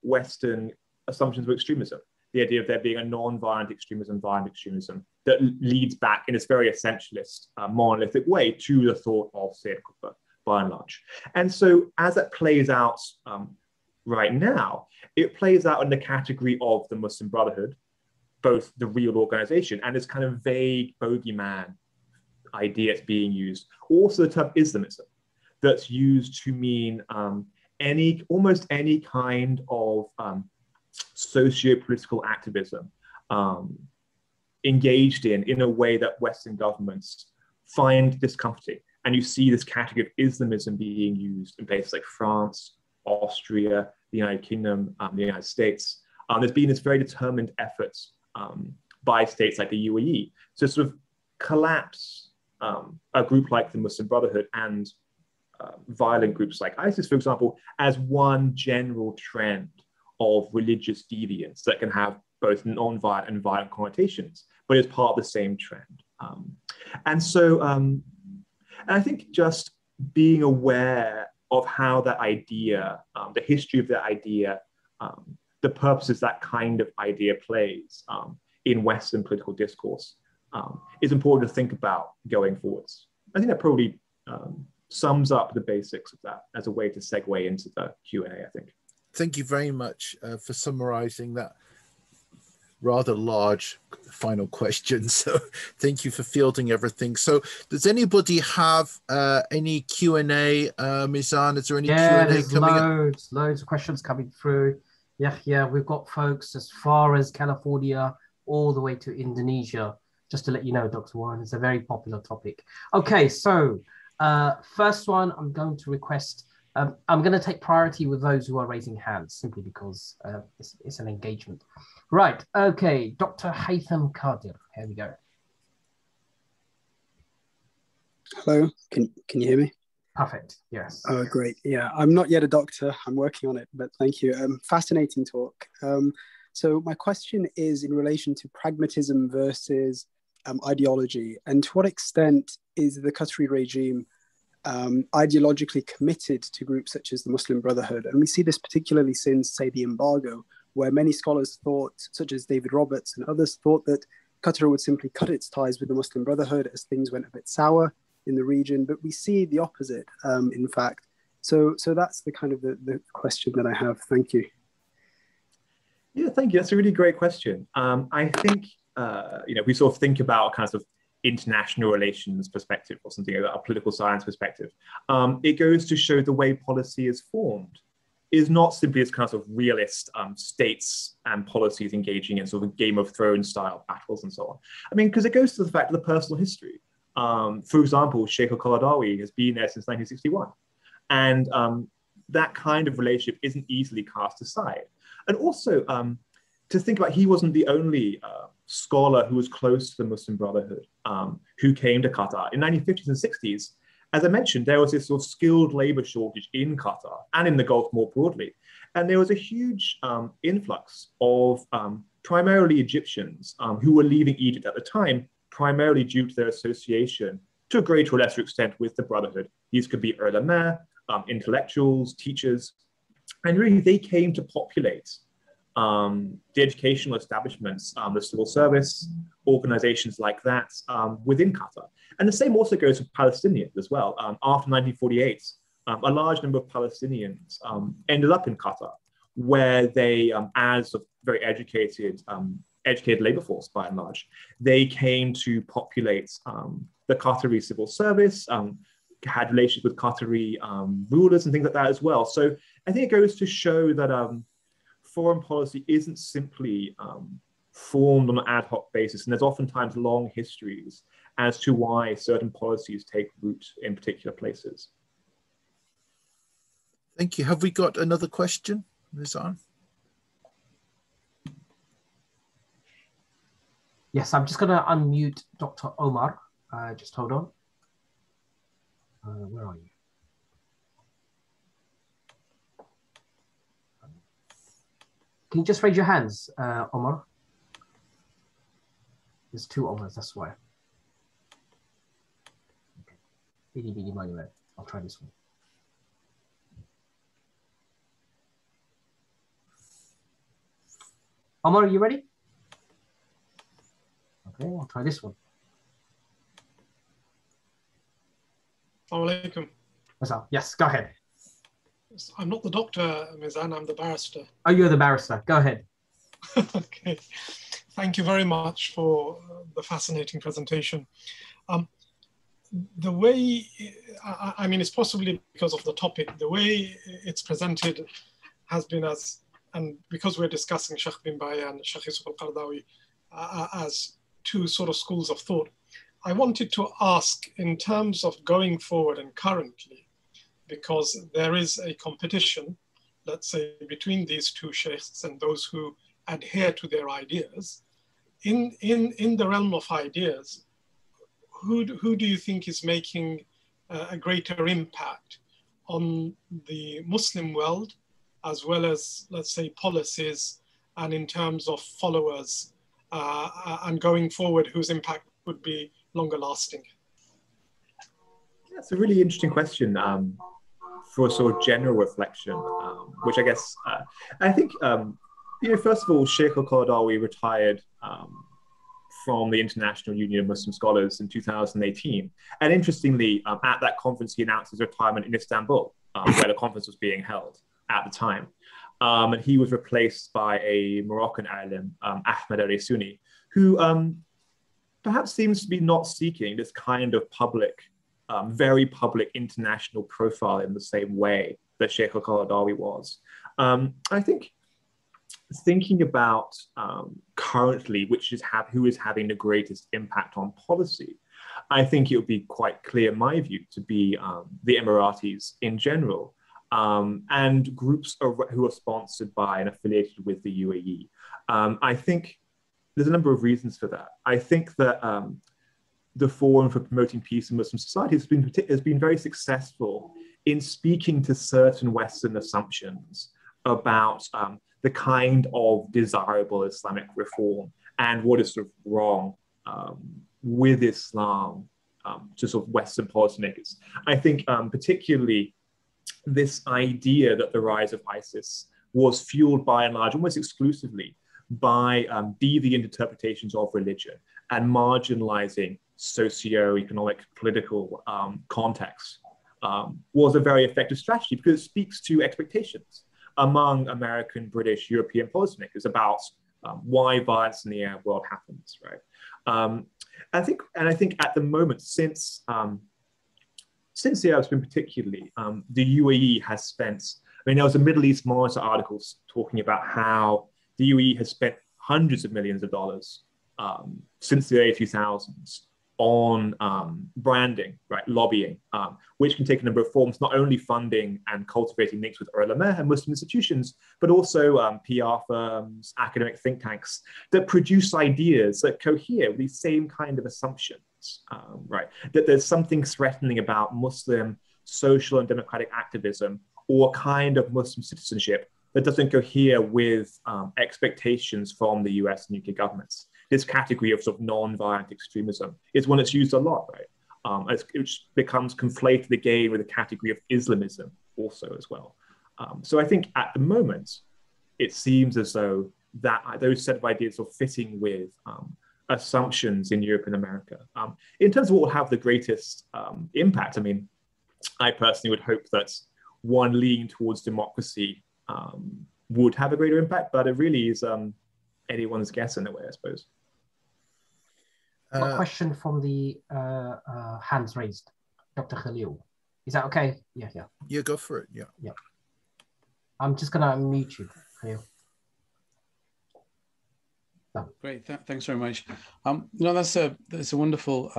Western assumptions of extremism, the idea of there being a non-violent extremism, violent extremism that leads back in this very essentialist, monolithic way to the thought of Sayyid Qutb, by and large. And so as it plays out right now, it plays out in the category of the Muslim Brotherhood, both the real organization and this kind of vague bogeyman idea that's being used. Also the term Islamism that's used to mean almost any kind of socio-political activism engaged in a way that Western governments find discomforting. And you see this category of Islamism being used in places like France, Austria, the United Kingdom, the United States. There's been this very determined effort by states like the UAE to sort of collapse a group like the Muslim Brotherhood and violent groups like ISIS, for example, as one general trend of religious deviance that can have both non-violent and violent connotations, but is part of the same trend. And so, and I think just being aware of how that idea, the history of that idea, the purposes that kind of idea plays in Western political discourse is important to think about going forwards. I think that probably sums up the basics of that as a way to segue into the Q&A, I think. Thank you very much for summarizing that rather large final question. So thank you for fielding everything. So does anybody have any Q&A? Mizan, is there any Q&A coming in? Loads of questions coming through. Yeah, we've got folks as far as California, all the way to Indonesia. Just to let you know, Dr. Warren, it's a very popular topic. Okay, so first one, I'm going to request, I'm going to take priority with those who are raising hands, simply because it's an engagement. Right, okay, Dr. Haytham Qadir, here we go. Hello, can you hear me? Perfect. Yes. Oh, great. Yeah, I'm not yet a doctor. I'm working on it, but thank you. Fascinating talk. So my question is in relation to pragmatism versus ideology, and to what extent is the Qatari regime ideologically committed to groups such as the Muslim Brotherhood? And we see this particularly since, say, the embargo, where many scholars thought, such as David Roberts and others, thought that Qatar would simply cut its ties with the Muslim Brotherhood as things went a bit sour in the region. But we see the opposite, in fact. So that's the kind of the question that I have. Thank you. Yeah, thank you. That's a really great question. I think, we sort of think about kind of international relations perspective or something like that, a political science perspective. It goes to show the way policy is formed is not simply as kind of realist states and policies engaging in sort of Game of Thrones style battles and so on. I mean, because it goes to the fact of the personal history. For example, Sheikh al-Qaradawi has been there since 1961. And that kind of relationship isn't easily cast aside. And also, to think about, he wasn't the only scholar who was close to the Muslim Brotherhood who came to Qatar. In 1950s and 60s, as I mentioned, there was this sort of skilled labor shortage in Qatar and in the Gulf more broadly. And there was a huge influx of primarily Egyptians who were leaving Egypt at the time, primarily due to their association, to a greater or lesser extent, with the Brotherhood. These could be ulama, intellectuals, teachers, and really they came to populate the educational establishments, the civil service, organizations like that within Qatar. And the same also goes for Palestinians as well. After 1948, a large number of Palestinians ended up in Qatar, where they, as a very educated labor force by and large, they came to populate the Qatari civil service, had relations with Qatari rulers and things like that as well. So I think it goes to show that foreign policy isn't simply formed on an ad hoc basis, and there's oftentimes long histories as to why certain policies take root in particular places. Thank you. Have we got another question, Rizan? Yes, I'm just going to unmute Dr. Omar. Just hold on. Where are you? Can you just raise your hands, Omar? There's two Omars, that's why. Okay. I'll try this one. Omar, are you ready? Okay, I'll try this one. Assalamu alaikum. Yes, go ahead. I'm not the doctor, Mizan, I'm the barrister. Oh, you're the barrister. Go ahead. Okay. Thank you very much for the fascinating presentation. The way, I mean, it's possibly because of the topic, the way it's presented has been and because we're discussing Shaykh Bin Bayyah and Shaykh Yusuf al-Qaradawi as two sort of schools of thought, I wanted to ask in terms of going forward and currently, because there is a competition, let's say, between these two sheikhs and those who adhere to their ideas. In the realm of ideas, who do you think is making a greater impact on the Muslim world, as well as, let's say, policies, and in terms of followers, and going forward, whose impact would be longer lasting? That's a really interesting question for a sort of general reflection, which I guess, I think, first of all, Sheikh al-Qaradawi retired from the International Union of Muslim Scholars in 2018. And interestingly, at that conference, he announced his retirement in Istanbul, where the conference was being held at the time. And he was replaced by a Moroccan alim, Ahmed al-Sunni, who perhaps seems to be not seeking this kind of public, very public international profile in the same way that Sheikh al-Qaradawi was. I think thinking about currently who is having the greatest impact on policy, I think it would be quite clear, in my view, to be the Emiratis in general, and groups who are sponsored by and affiliated with the UAE. I think there's a number of reasons for that. I think that the Forum for Promoting Peace in Muslim Society has been very successful in speaking to certain Western assumptions about the kind of desirable Islamic reform and what is sort of wrong with Islam to sort of Western policymakers. I think particularly this idea that the rise of ISIS was fueled by and large, almost exclusively, by deviant interpretations of religion and marginalizing socio-economic, political contexts was a very effective strategy because it speaks to expectations among American, British, European policymakers about why violence in the Arab world happens, right? I think at the moment, since the Arab Spring particularly, the UAE has spent, I mean, there was a Middle East Monitor article talking about how the UAE has spent hundreds of millions of dollars since the early 2000s on branding, right, lobbying, which can take a number of forms, not only funding and cultivating links with ulama and Muslim institutions, but also PR firms, academic think tanks that produce ideas that cohere with these same kind of assumptions, right? That there's something threatening about Muslim social and democratic activism or a kind of Muslim citizenship that doesn't cohere with expectations from the US and UK governments. This category of sort of non-violent extremism is one that's used a lot, right? It becomes conflated again with the category of Islamism also as well. So I think at the moment, it seems as though that those set of ideas are fitting with assumptions in Europe and America. In terms of what will have the greatest impact, I mean, I personally would hope that one leaning towards democracy would have a greater impact, but it really is anyone's guess in a way, I suppose. A question from the hands raised, Dr. Khalil. Is that okay? Yeah. Yeah, go for it. Yeah. I'm just gonna unmute you, Khalil. No. Great, thanks very much. No, that's a wonderful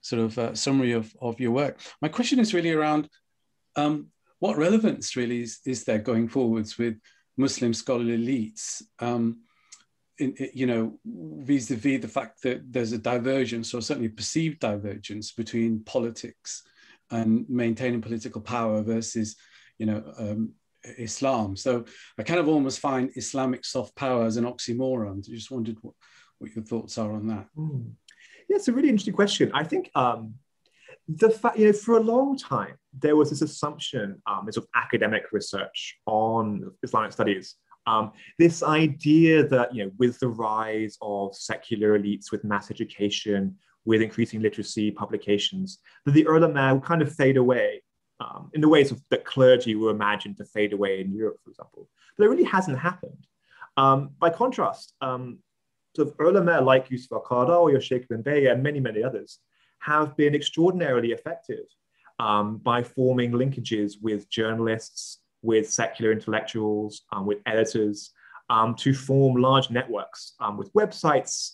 sort of summary of your work. My question is really around what relevance really is there going forwards with Muslim scholarly elites, vis-a-vis the fact that there's a divergence, or certainly perceived divergence, between politics and maintaining political power versus, Islam. So I kind of almost find Islamic soft power as an oxymoron. I just wondered what your thoughts are on that. Yeah, it's a really interesting question. I think the fact, for a long time, there was this assumption in sort of academic research on Islamic studies, this idea that, with the rise of secular elites, with mass education, with increasing literacy, publications, that the ulama would kind of fade away in the ways that clergy were imagined to fade away in Europe, for example. But it really hasn't happened. By contrast, sort of ulama like Yusuf al-Qaradawi or Shaykh Bin Bayyah and many, many others have been extraordinarily effective by forming linkages with journalists, with secular intellectuals, with editors, to form large networks with websites,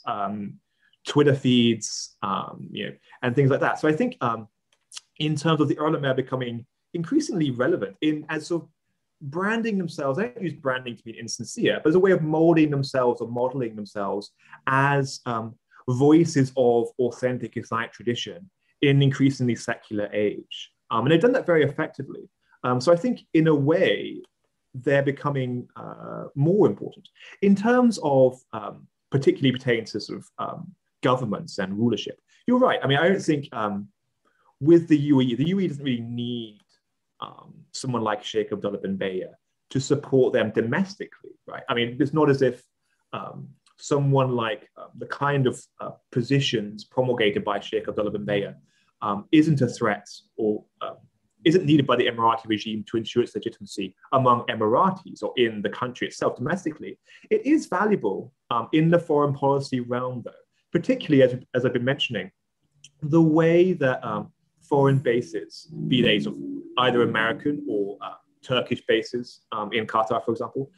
Twitter feeds, and things like that. So I think in terms of the ulama becoming increasingly relevant as sort of branding themselves, I don't use branding to be insincere, but as a way of molding themselves or modeling themselves as voices of authentic Islamic tradition in an increasingly secular age. And they've done that very effectively. So I think in a way, they're becoming more important. In terms of particularly pertaining to sort of governments and rulership, you're right. I mean, I don't think with the UAE doesn't really need someone like Sheikh Abdullah Bin Bayyah to support them domestically, right? I mean, it's not as if someone like the kind of positions promulgated by Sheikh Abdullah Bin Bayyah isn't a threat or isn't needed by the Emirati regime to ensure its legitimacy among Emiratis or in the country itself domestically. It is valuable in the foreign policy realm, though, particularly as I've been mentioning, the way that foreign bases, be they sort of either American or Turkish bases in Qatar, for example,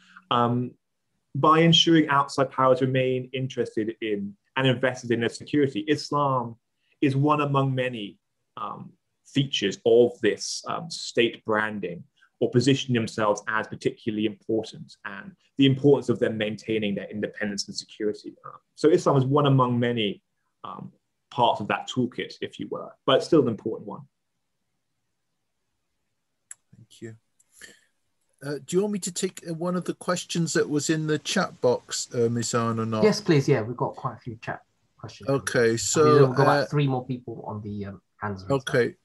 by ensuring outside powers remain interested in and invested in their security. Islam is one among many features of this state branding or positioning themselves as particularly important, and the importance of them maintaining their independence and security. So Islam is one among many part of that toolkit, if you were, but it's still an important one. Thank you. Do you want me to take one of the questions that was in the chat box, Mizan, or not? Yes, please. Yeah, we've got quite a few chat questions. Okay, so we've got about 3 more people on the hands. Okay.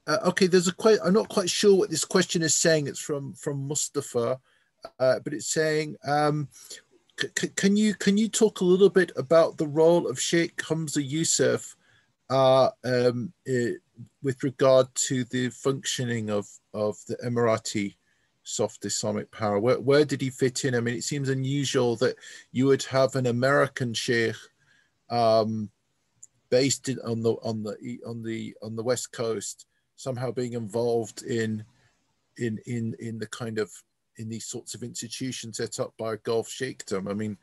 Okay, there's I'm not quite sure what this question is saying. It's from Mustafa, but it's saying, can you talk a little bit about the role of Sheikh Hamza Yusuf with regard to the functioning of the Emirati soft Islamic power? Where did he fit in? I mean, it seems unusual that you would have an American sheikh based on the West Coast somehow being involved in the kind of in these sorts of institutions set up by a Gulf Sheikhdom. I mean,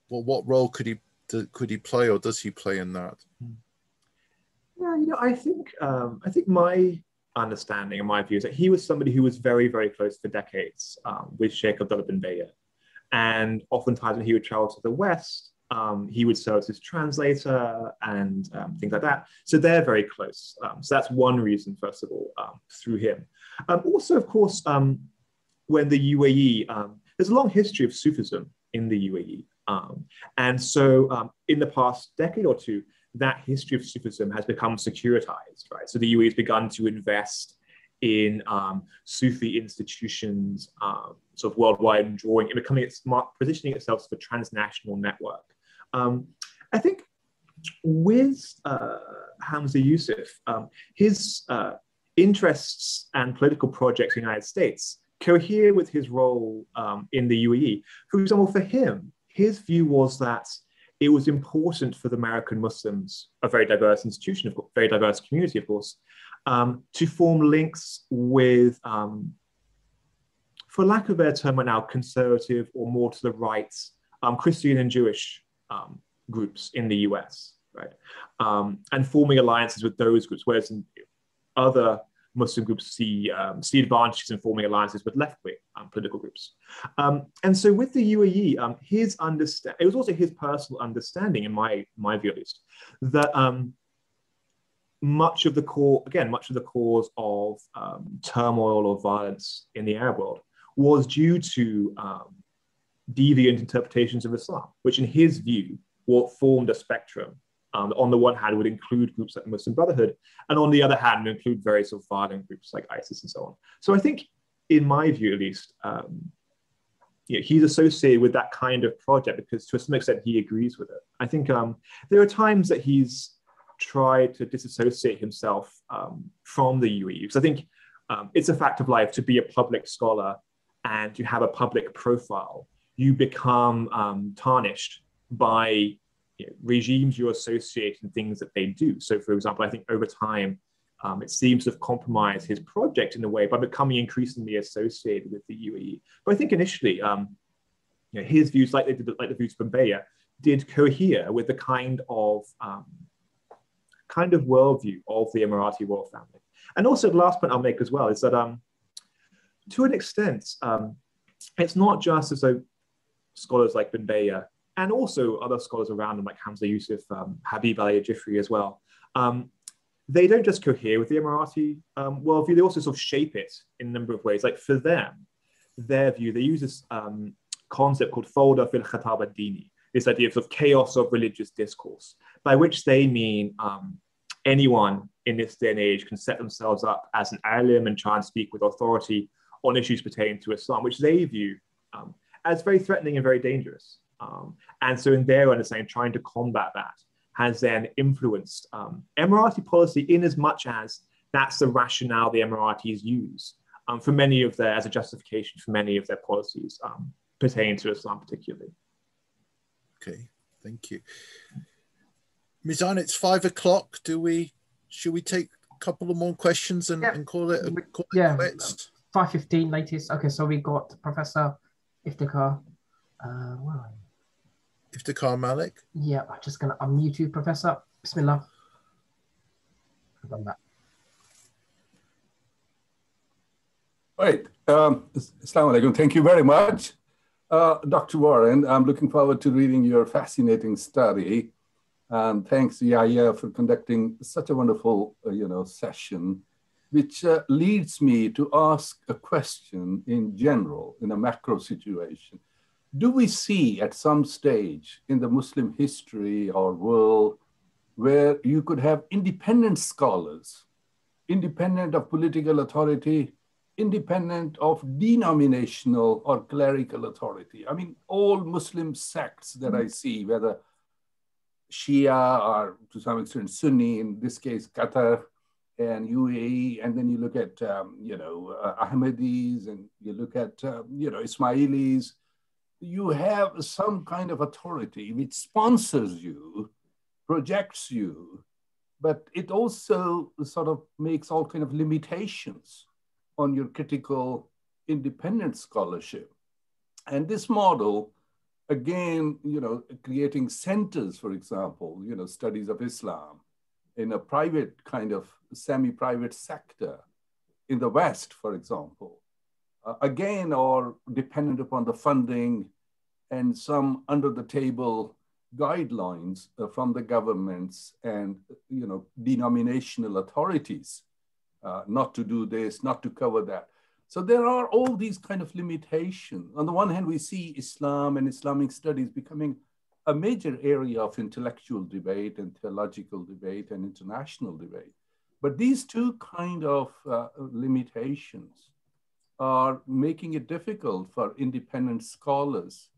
well, what role could he play, or does he play in that? Yeah, I think my understanding and my view is that he was somebody who was very, very close for decades with Sheikh Abdullah Bin Bayyah. And oftentimes when he would travel to the West, he would serve as his translator and things like that. So they're very close. So that's one reason, first of all, through him. Also, of course, when the UAE, there's a long history of Sufism in the UAE. And so in the past decade or two, that history of Sufism has become securitized, right? So the UAE has begun to invest in Sufi institutions sort of worldwide and drawing and positioning itself as a transnational network. I think with Hamza Yusuf, his interests and political projects in the United States cohere with his role in the UAE. For example, for him, his view was that it was important for the American Muslims, a very diverse institution, of course, very diverse community, of course, to form links with, for lack of a better term right now, conservative or more to the right, Christian and Jewish groups in the US, right? And forming alliances with those groups, whereas in other Muslim groups see advantages in forming alliances with left-wing political groups. And so with the UAE, it was also his personal understanding, in my view at least, that much of the cause of turmoil or violence in the Arab world was due to deviant interpretations of Islam, which in his view formed a spectrum. On the one hand, would include groups like the Muslim Brotherhood, and on the other hand, would include very sort of violent groups like ISIS and so on. So I think, in my view at least, he's associated with that kind of project because to some extent he agrees with it. I think there are times that he's tried to disassociate himself from the UAE, because I think it's a fact of life to be a public scholar and to have a public profile. You become tarnished by regimes you associate and things that they do. So, for example, I think over time, it seems to have compromised his project in a way by becoming increasingly associated with the UAE. But I think initially, his views, like the views of Bin Bayyah, did cohere with the kind of worldview of the Emirati royal family. And also, the last point I'll make as well is that, to an extent, it's not just as though scholars like Bin Bayyah and also other scholars around him like Hamza Yusuf, Habib Ali Jifri as well, they don't just cohere with the Emirati worldview, they also sort of shape it in a number of ways. Like for them, their view, they use this concept called fawda fil khitab ad-dini, this idea of chaos of religious discourse, by which they mean anyone in this day and age can set themselves up as an alim and try and speak with authority on issues pertaining to Islam, which they view as very threatening and very dangerous. And so in their understanding, trying to combat that has then influenced Emirati policy in as much as that's the rationale the Emiratis use for many of as a justification for many of their policies pertaining to Islam particularly. Okay, thank you. Mizan, it's 5 o'clock. Should we take a couple of more questions and call it quits? 5:15 latest. Okay, so we got Professor Iftikhar. Where are you? Iftikhar Malik. Yeah, I'm just going to unmute you, Professor. Bismillah. I've done that. Right. Assalamu alaikum. Thank you very much. Dr. Warren, I'm looking forward to reading your fascinating study. And thanks, Yahya, for conducting such a wonderful, session, which leads me to ask a question in general, in a macro situation. Do we see at some stage in the Muslim history or world where you could have independent scholars, independent of political authority, independent of denominational or clerical authority? I mean, all Muslim sects that I see, whether Shia or to some extent Sunni, in this case, Qatar and UAE, and then you look at, Ahmadis, and you look at, Ismailis, you have some kind of authority which sponsors you, projects you, but it also sort of makes all kind of limitations on your critical independent scholarship. And this model, again, creating centers, for example, studies of Islam in a private kind of semi-private sector in the West, for example, again, or dependent upon the funding and some under the table guidelines from the governments and, denominational authorities, not to do this, not to cover that. So there are all these kind of limitations. On the one hand, we see Islam and Islamic studies becoming a major area of intellectual debate and theological debate and international debate. But these two kind of limitations are making it difficult for independent scholars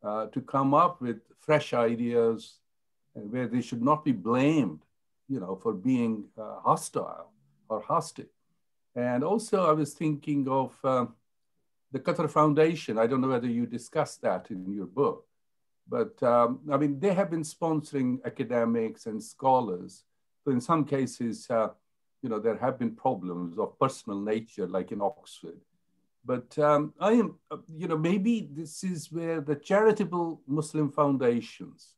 to come up with fresh ideas where they should not be blamed, for being hostile or hostile. And also I was thinking of the Qatar Foundation. I don't know whether you discussed that in your book, but they have been sponsoring academics and scholars. So in some cases, there have been problems of personal nature, like in Oxford. But maybe this is where the charitable Muslim foundations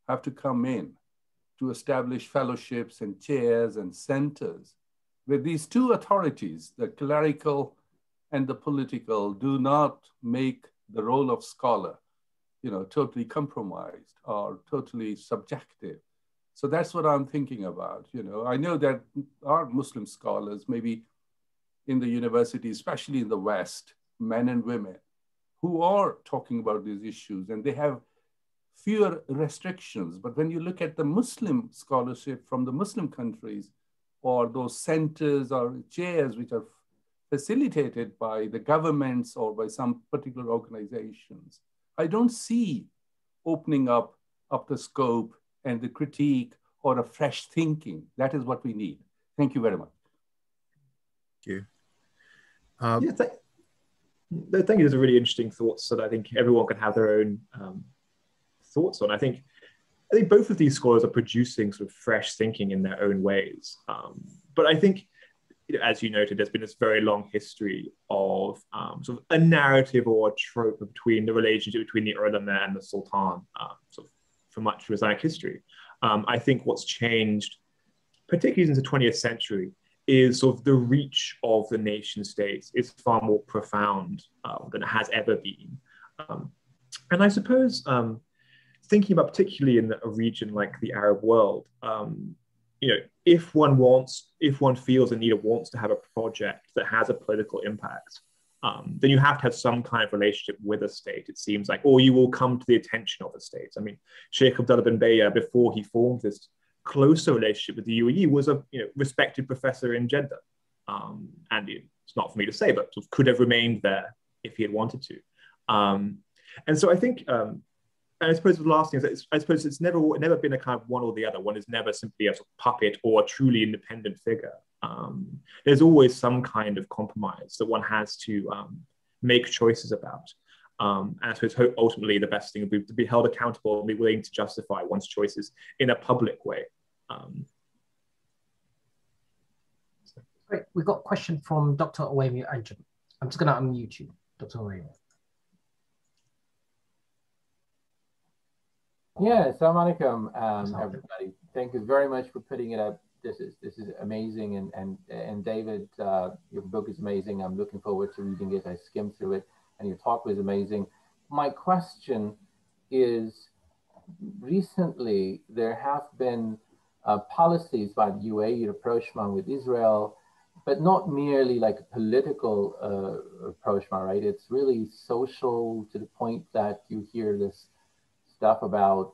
have to come in to establish fellowships and chairs and centers where these two authorities, the clerical and the political, do not make the role of scholar, totally compromised or totally subjective. So that's what I'm thinking about. I know that our Muslim scholars, maybe in the university, especially in the West, men and women, who are talking about these issues, and they have fewer restrictions. But when you look at the Muslim scholarship from the Muslim countries, or those centers or chairs which are facilitated by the governments or by some particular organizations, I don't see opening up of the scope and the critique or a fresh thinking. That is what we need. Thank you very much. Thank you. I think those are really interesting thoughts that I think everyone can have their own thoughts on. I think both of these scholars are producing sort of fresh thinking in their own ways. But I think, as you noted, there's been this very long history of sort of a narrative or a trope between the relationship between the ulama and the sultan, sort of for much of Islamic history. I think what's changed, particularly in the 20th century, is sort of the reach of the nation states is far more profound than it has ever been. And I suppose, thinking about particularly in a region like the Arab world, if one feels a leader wants to have a project that has a political impact, then you have to have some kind of relationship with a state, it seems like, or you will come to the attention of a state. I mean, Shaykh Abdullah Bin Bayyah, before he formed this closer relationship with the UAE, was a respected professor in Jeddah. And it's not for me to say, but sort of could have remained there if he had wanted to. And so I think, and I suppose the last thing is, I suppose it's never been a kind of one or the other. One is never simply a sort of puppet or a truly independent figure. There's always some kind of compromise that one has to make choices about. And I suppose ultimately the best thing would be to be held accountable and be willing to justify one's choices in a public way. Great. We've got a question from Dr. Uae Anjan. I'm just going to unmute you, Dr. Uae. Yeah, assalamu alaikum, everybody. Thank you very much for putting it up. This is amazing, and David, your book is amazing. I'm looking forward to reading it. I skimmed through it, and your talk was amazing. my question is, recently there have been policies by the UAE rapprochement with Israel, but not merely like a political rapprochement, right? It's really social, to the point that you hear this stuff about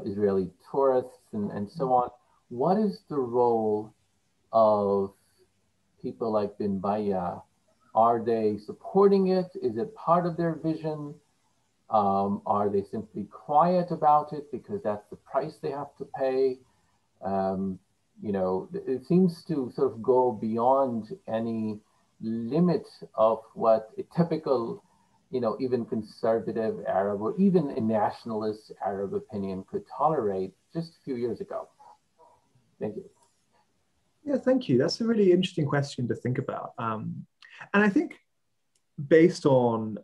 Israeli tourists and so on. What is the role of people like Bin Bayyah? Are they supporting it? Is it part of their vision? Are they simply quiet about it because that's the price they have to pay? You know, it seems to sort of go beyond any limit of what a typical, you know, even conservative Arab or even a nationalist Arab opinion could tolerate just a few years ago. Thank you. Yeah, thank you. That's a really interesting question to think about. And I think based on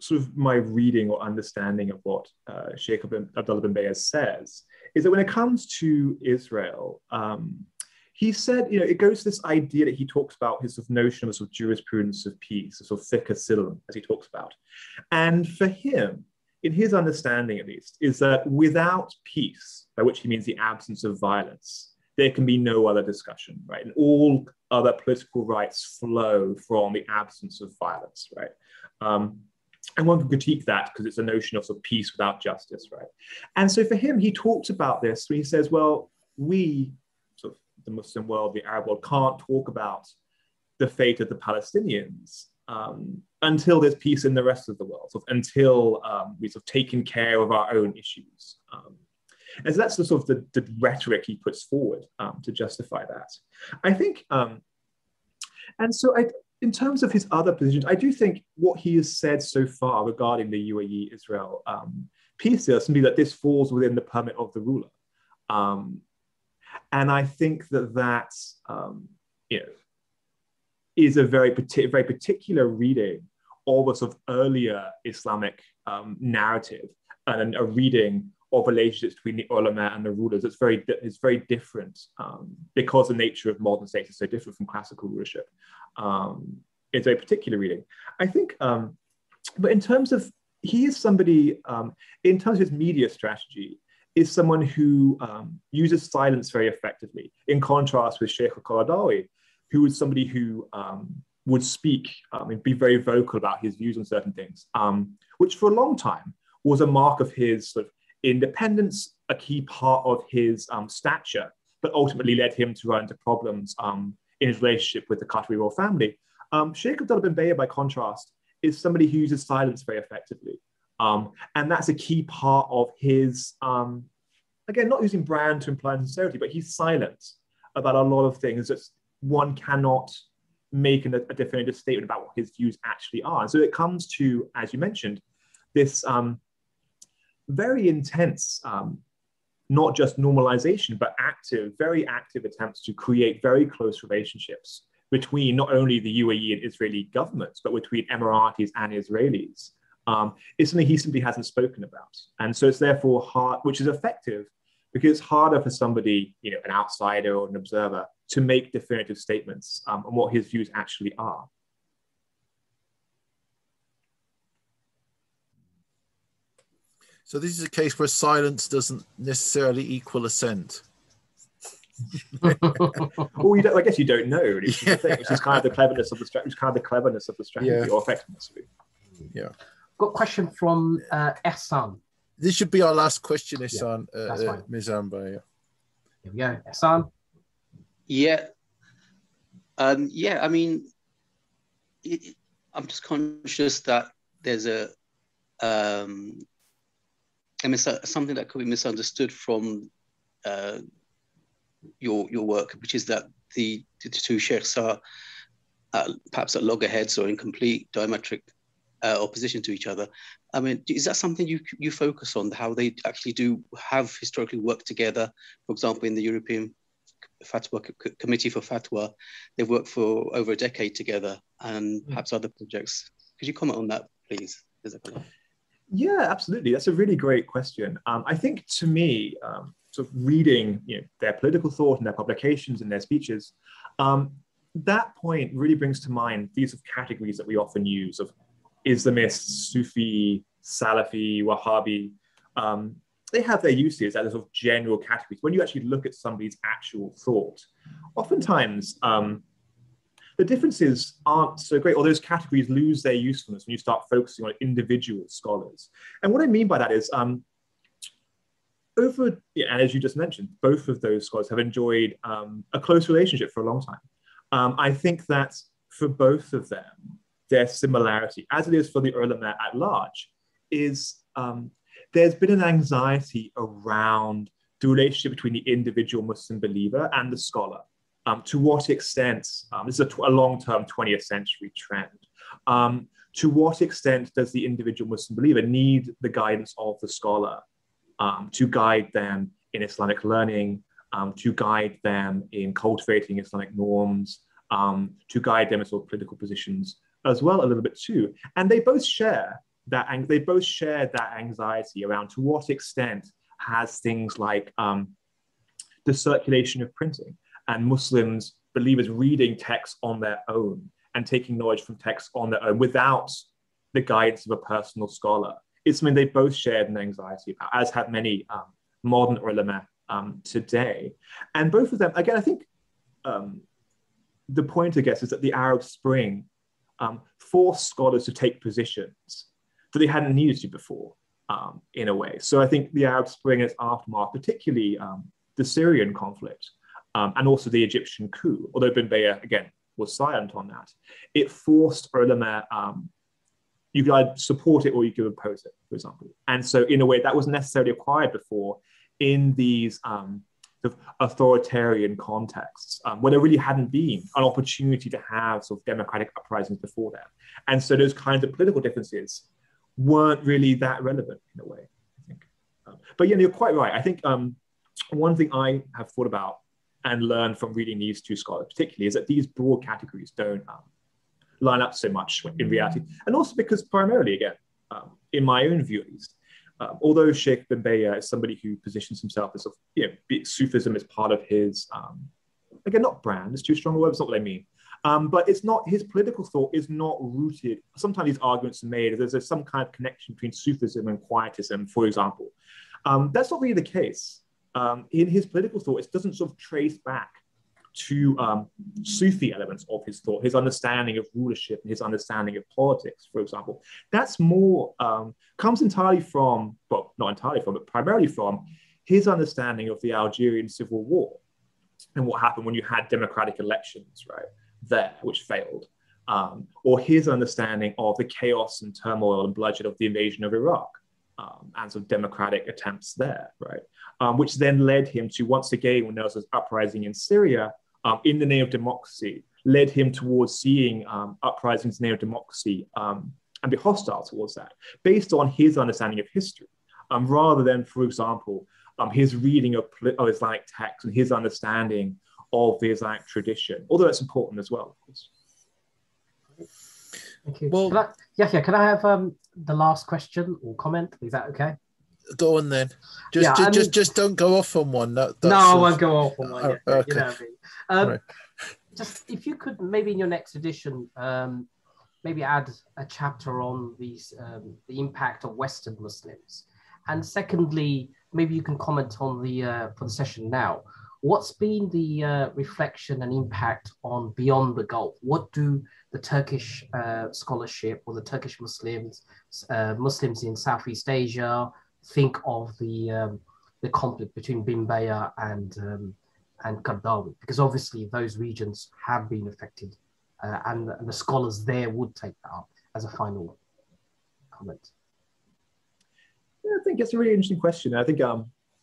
sort of my reading or understanding of what Sheikh Abdullah Bin Bayyah says, is that when it comes to Israel, he said, you know, it goes to this idea that he talks about his sort of notion of sort of jurisprudence of peace, a sort of fiqh as-silm, as he talks about. And for him, in his understanding at least, is that without peace, by which he means the absence of violence, there can be no other discussion, right? And all other political rights flow from the absence of violence, right? And one can critique that because it's a notion of sort of peace without justice, right? And so for him, he talks about this when he says, well, we, sort of the Muslim world, the Arab world, can't talk about the fate of the Palestinians until there's peace in the rest of the world, sort of until we've sort of taken care of our own issues. And so that's the sort of the rhetoric he puts forward to justify that. I think, and so in terms of his other positions, I do think what he has said so far regarding the UAE-Israel peace deal is simply that this falls within the permit of the ruler. And I think that you know, is a very particular reading of a sort of earlier Islamic narrative and a reading of relationships between the ulama and the rulers. It's very different because the nature of modern states is so different from classical rulership. It's a particular reading, I think. But in terms of, he is somebody, in terms of his media strategy, is someone who uses silence very effectively, in contrast with Sheikh al-Qaradawi, who is somebody who would speak and be very vocal about his views on certain things, which for a long time was a mark of his sort of independence, a key part of his stature, but ultimately led him to run into problems in his relationship with the Qatari royal family. Sheikh Abdullah Bin Bayyah, by contrast, is somebody who uses silence very effectively. And that's a key part of his, again, not using brand to imply sincerity, but he's silent about a lot of things that one cannot make a definitive statement about what his views actually are. And so it comes to, as you mentioned, this very intense, not just normalization, but very active attempts to create very close relationships between not only the UAE and Israeli governments, but between Emiratis and Israelis. It's something he simply hasn't spoken about. And so it's therefore hard, which is effective, because it's harder for somebody, you know, an outsider or an observer, to make definitive statements on what his views actually are. So this is a case where silence doesn't necessarily equal assent. Well, you don't, I guess you don't know, really, which is kind of the cleverness of the strategy, Yeah. or effectiveness. Yeah. Got a question from Ehsan. This should be our last question, Ehsan. that's fine. Mizan Bayyah. Here we go, Ehsan. Yeah. Yeah, I mean, I'm just conscious that there's something that could be misunderstood from your work, which is that the two sheikhs are perhaps at loggerheads or in complete diametric opposition to each other. I mean, is that something you focus on, how they actually do have historically worked together? For example, in the European Fatwa Committee for Fatwa, they've worked for over a decade together, and perhaps other projects. Could you comment on that, please? Yeah, absolutely. That's a really great question. I think, to me, sort of reading, you know, their political thought and their publications and their speeches, that point really brings to mind these categories that we often use of Islamists, Sufi, Salafi, Wahhabi, they have their uses as sort of general categories. When you actually look at somebody's actual thought, oftentimes the differences aren't so great, or those categories lose their usefulness when you start focusing on individual scholars. And what I mean by that is, and as you just mentioned, both of those scholars have enjoyed a close relationship for a long time. I think that for both of them, their similarity, as it is for the ulama at large, is there's been an anxiety around the relationship between the individual Muslim believer and the scholar. To what extent, this is a long-term 20th century trend, to what extent does the individual Muslim believer need the guidance of the scholar to guide them in Islamic learning, to guide them in cultivating Islamic norms, to guide them in sort of political positions as well a little bit too. And they both share that, and they both share that anxiety around to what extent has things like the circulation of printing and Muslims, believers reading texts on their own and taking knowledge from texts on their own without the guidance of a personal scholar. It's something they both shared an anxiety about, as have many modern ulama today. And both of them, again, I think the point, I guess, is that the Arab Spring forced scholars to take positions that they hadn't needed to before, in a way. So I think the Arab Spring and its aftermath, particularly the Syrian conflict, and also the Egyptian coup, although Bin Bayyah, again, was silent on that, it forced ulama, you could either support it or you could oppose it, for example. And so in a way that wasn't necessarily acquired before in these sort of authoritarian contexts, where there really hadn't been an opportunity to have sort of democratic uprisings before that. And so those kinds of political differences weren't really that relevant in a way, I think. But yeah, you're quite right. I think one thing I have thought about and learned from reading these two scholars particularly is that these broad categories don't line up so much in reality. And also because primarily, again, in my own view at least, although Shaykh Bin Bayyah is somebody who positions himself as, Sufism as part of his, again, not brand, it's too strong a word, it's not what I mean. But it's not, his political thought is not rooted, sometimes these arguments are made, there's some kind of connection between Sufism and Quietism, for example. That's not really the case. In his political thought, it doesn't sort of trace back to Sufi elements of his thought, his understanding of rulership and his understanding of politics, for example. That's more, comes entirely from, well, not entirely from, but primarily from his understanding of the Algerian Civil War and what happened when you had democratic elections, right, there, which failed. Or his understanding of the chaos and turmoil and bloodshed of the invasion of Iraq and some democratic attempts there, right? Which then led him to, once again, when there was this uprising in Syria, in the name of democracy, led him towards seeing uprisings in the name of democracy and be hostile towards that, based on his understanding of history, rather than, for example, his reading of Islamic texts and his understanding of the Islamic tradition, although that's important as well, of course. Thank you. Well, can I have the last question or comment? Is that okay? Go on then. Just don't go off on one. No, I won't go off on one. Okay. You know what I mean? Right. Just if you could, maybe in your next edition, maybe add a chapter on these the impact of Western Muslims, and secondly, maybe you can comment on the for the session now. What's been the reflection and impact on beyond the Gulf? What do the Turkish scholarship or the Turkish Muslims, Muslims in Southeast Asia, think of the conflict between Bin Bayyah and Qaradawi? Because obviously those regions have been affected, and the scholars there would take that up as a final comment. Yeah, I think it's a really interesting question. I think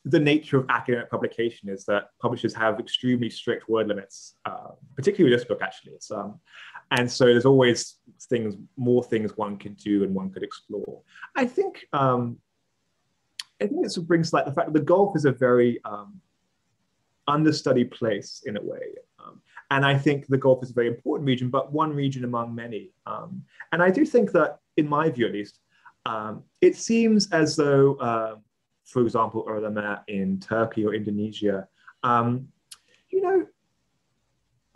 the nature of academic publication is that publishers have extremely strict word limits, particularly with this book, actually. It's, and so there's always more things one can do and one could explore. I think this brings like the fact that the Gulf is a very understudied place in a way. And I think the Gulf is a very important region, but one region among many. And I do think that, in my view at least, it seems as though, for example, ulama in Turkey or Indonesia,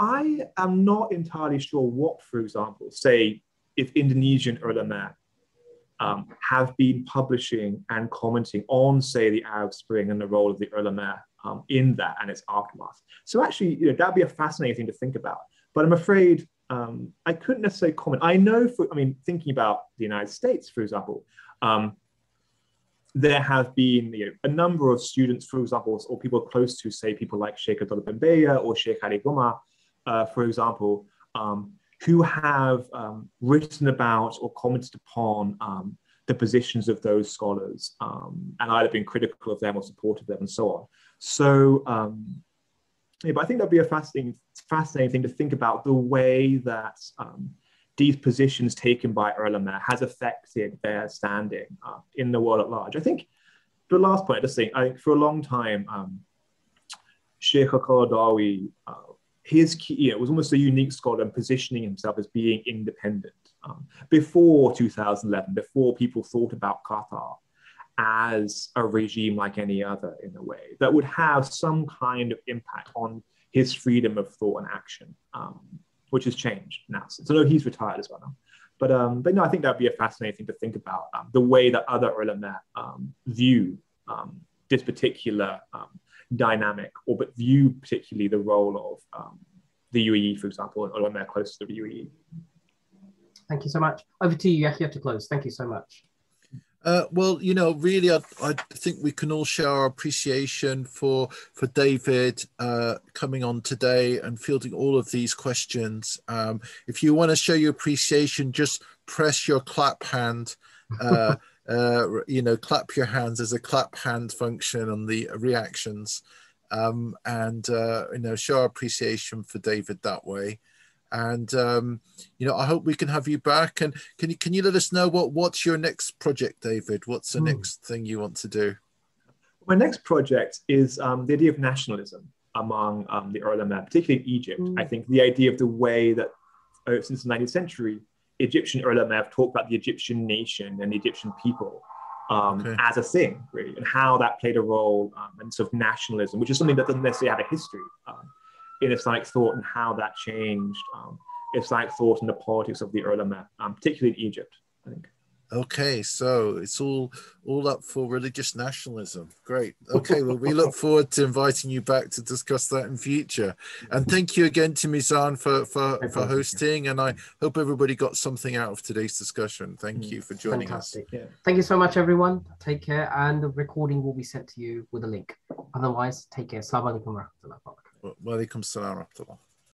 I am not entirely sure what, for example, say if Indonesian ulama have been publishing and commenting on, say, the Arab Spring and the role of the ulama in that and its aftermath. So actually, that'd be a fascinating thing to think about. But I'm afraid I couldn't necessarily comment. I know, thinking about the United States, for example, there have been a number of students, for example, or people close to, say, people like Sheikh Abdullah Bin Bayyah or Sheikh Ali Goma, for example, who have written about or commented upon the positions of those scholars and either been critical of them or supportive of them and so on. So, but I think that'd be a fascinating thing to think about, the way that these positions taken by ulama has affected their standing in the world at large. I think the last point, just saying, for a long time, Sheikh al-Qaradawi, his key, was almost a unique scholar in positioning himself as being independent. Before 2011, before people thought about Qatar as a regime like any other, in a way, that would have some kind of impact on his freedom of thought and action, which has changed now. So no, he's retired as well now. But no, I think that'd be a fascinating thing to think about, the way that other ulama view this particular dynamic, but view particularly the role of the UAE, for example, or ulama close to the UAE. Thank you so much. Over to you, Yahya, to close. Thank you so much. Well, really, I think we can all show our appreciation for David coming on today and fielding all of these questions. If you want to show your appreciation, just press your clap hand. Clap your hands. There's a clap hand function on the reactions, and show our appreciation for David that way. And I hope we can have you back. And can you let us know what's your next project, David? What's the next thing you want to do? My next project is the idea of nationalism among the ulama, particularly in Egypt. I think the idea of the way that since the 19th century, Egyptian ulama have talked about the Egyptian nation and the Egyptian people as a thing, really, and how that played a role in sort of nationalism, which is something that doesn't necessarily have a history in Islamic thought, and how that changed Islamic thought and the politics of the ulama, particularly in Egypt, I think. Okay, so it's all up for religious nationalism. Great. Okay, well, we look forward to inviting you back to discuss that in future. And thank you again to Mizan for hosting. And I hope everybody got something out of today's discussion. Thank you for joining us. Yeah. Thank you so much, everyone. Take care. And the recording will be sent to you with a link. Otherwise, take care. Assalamu alaikum wa rahmatullah. Wa alaikum salam wa rahmatullah.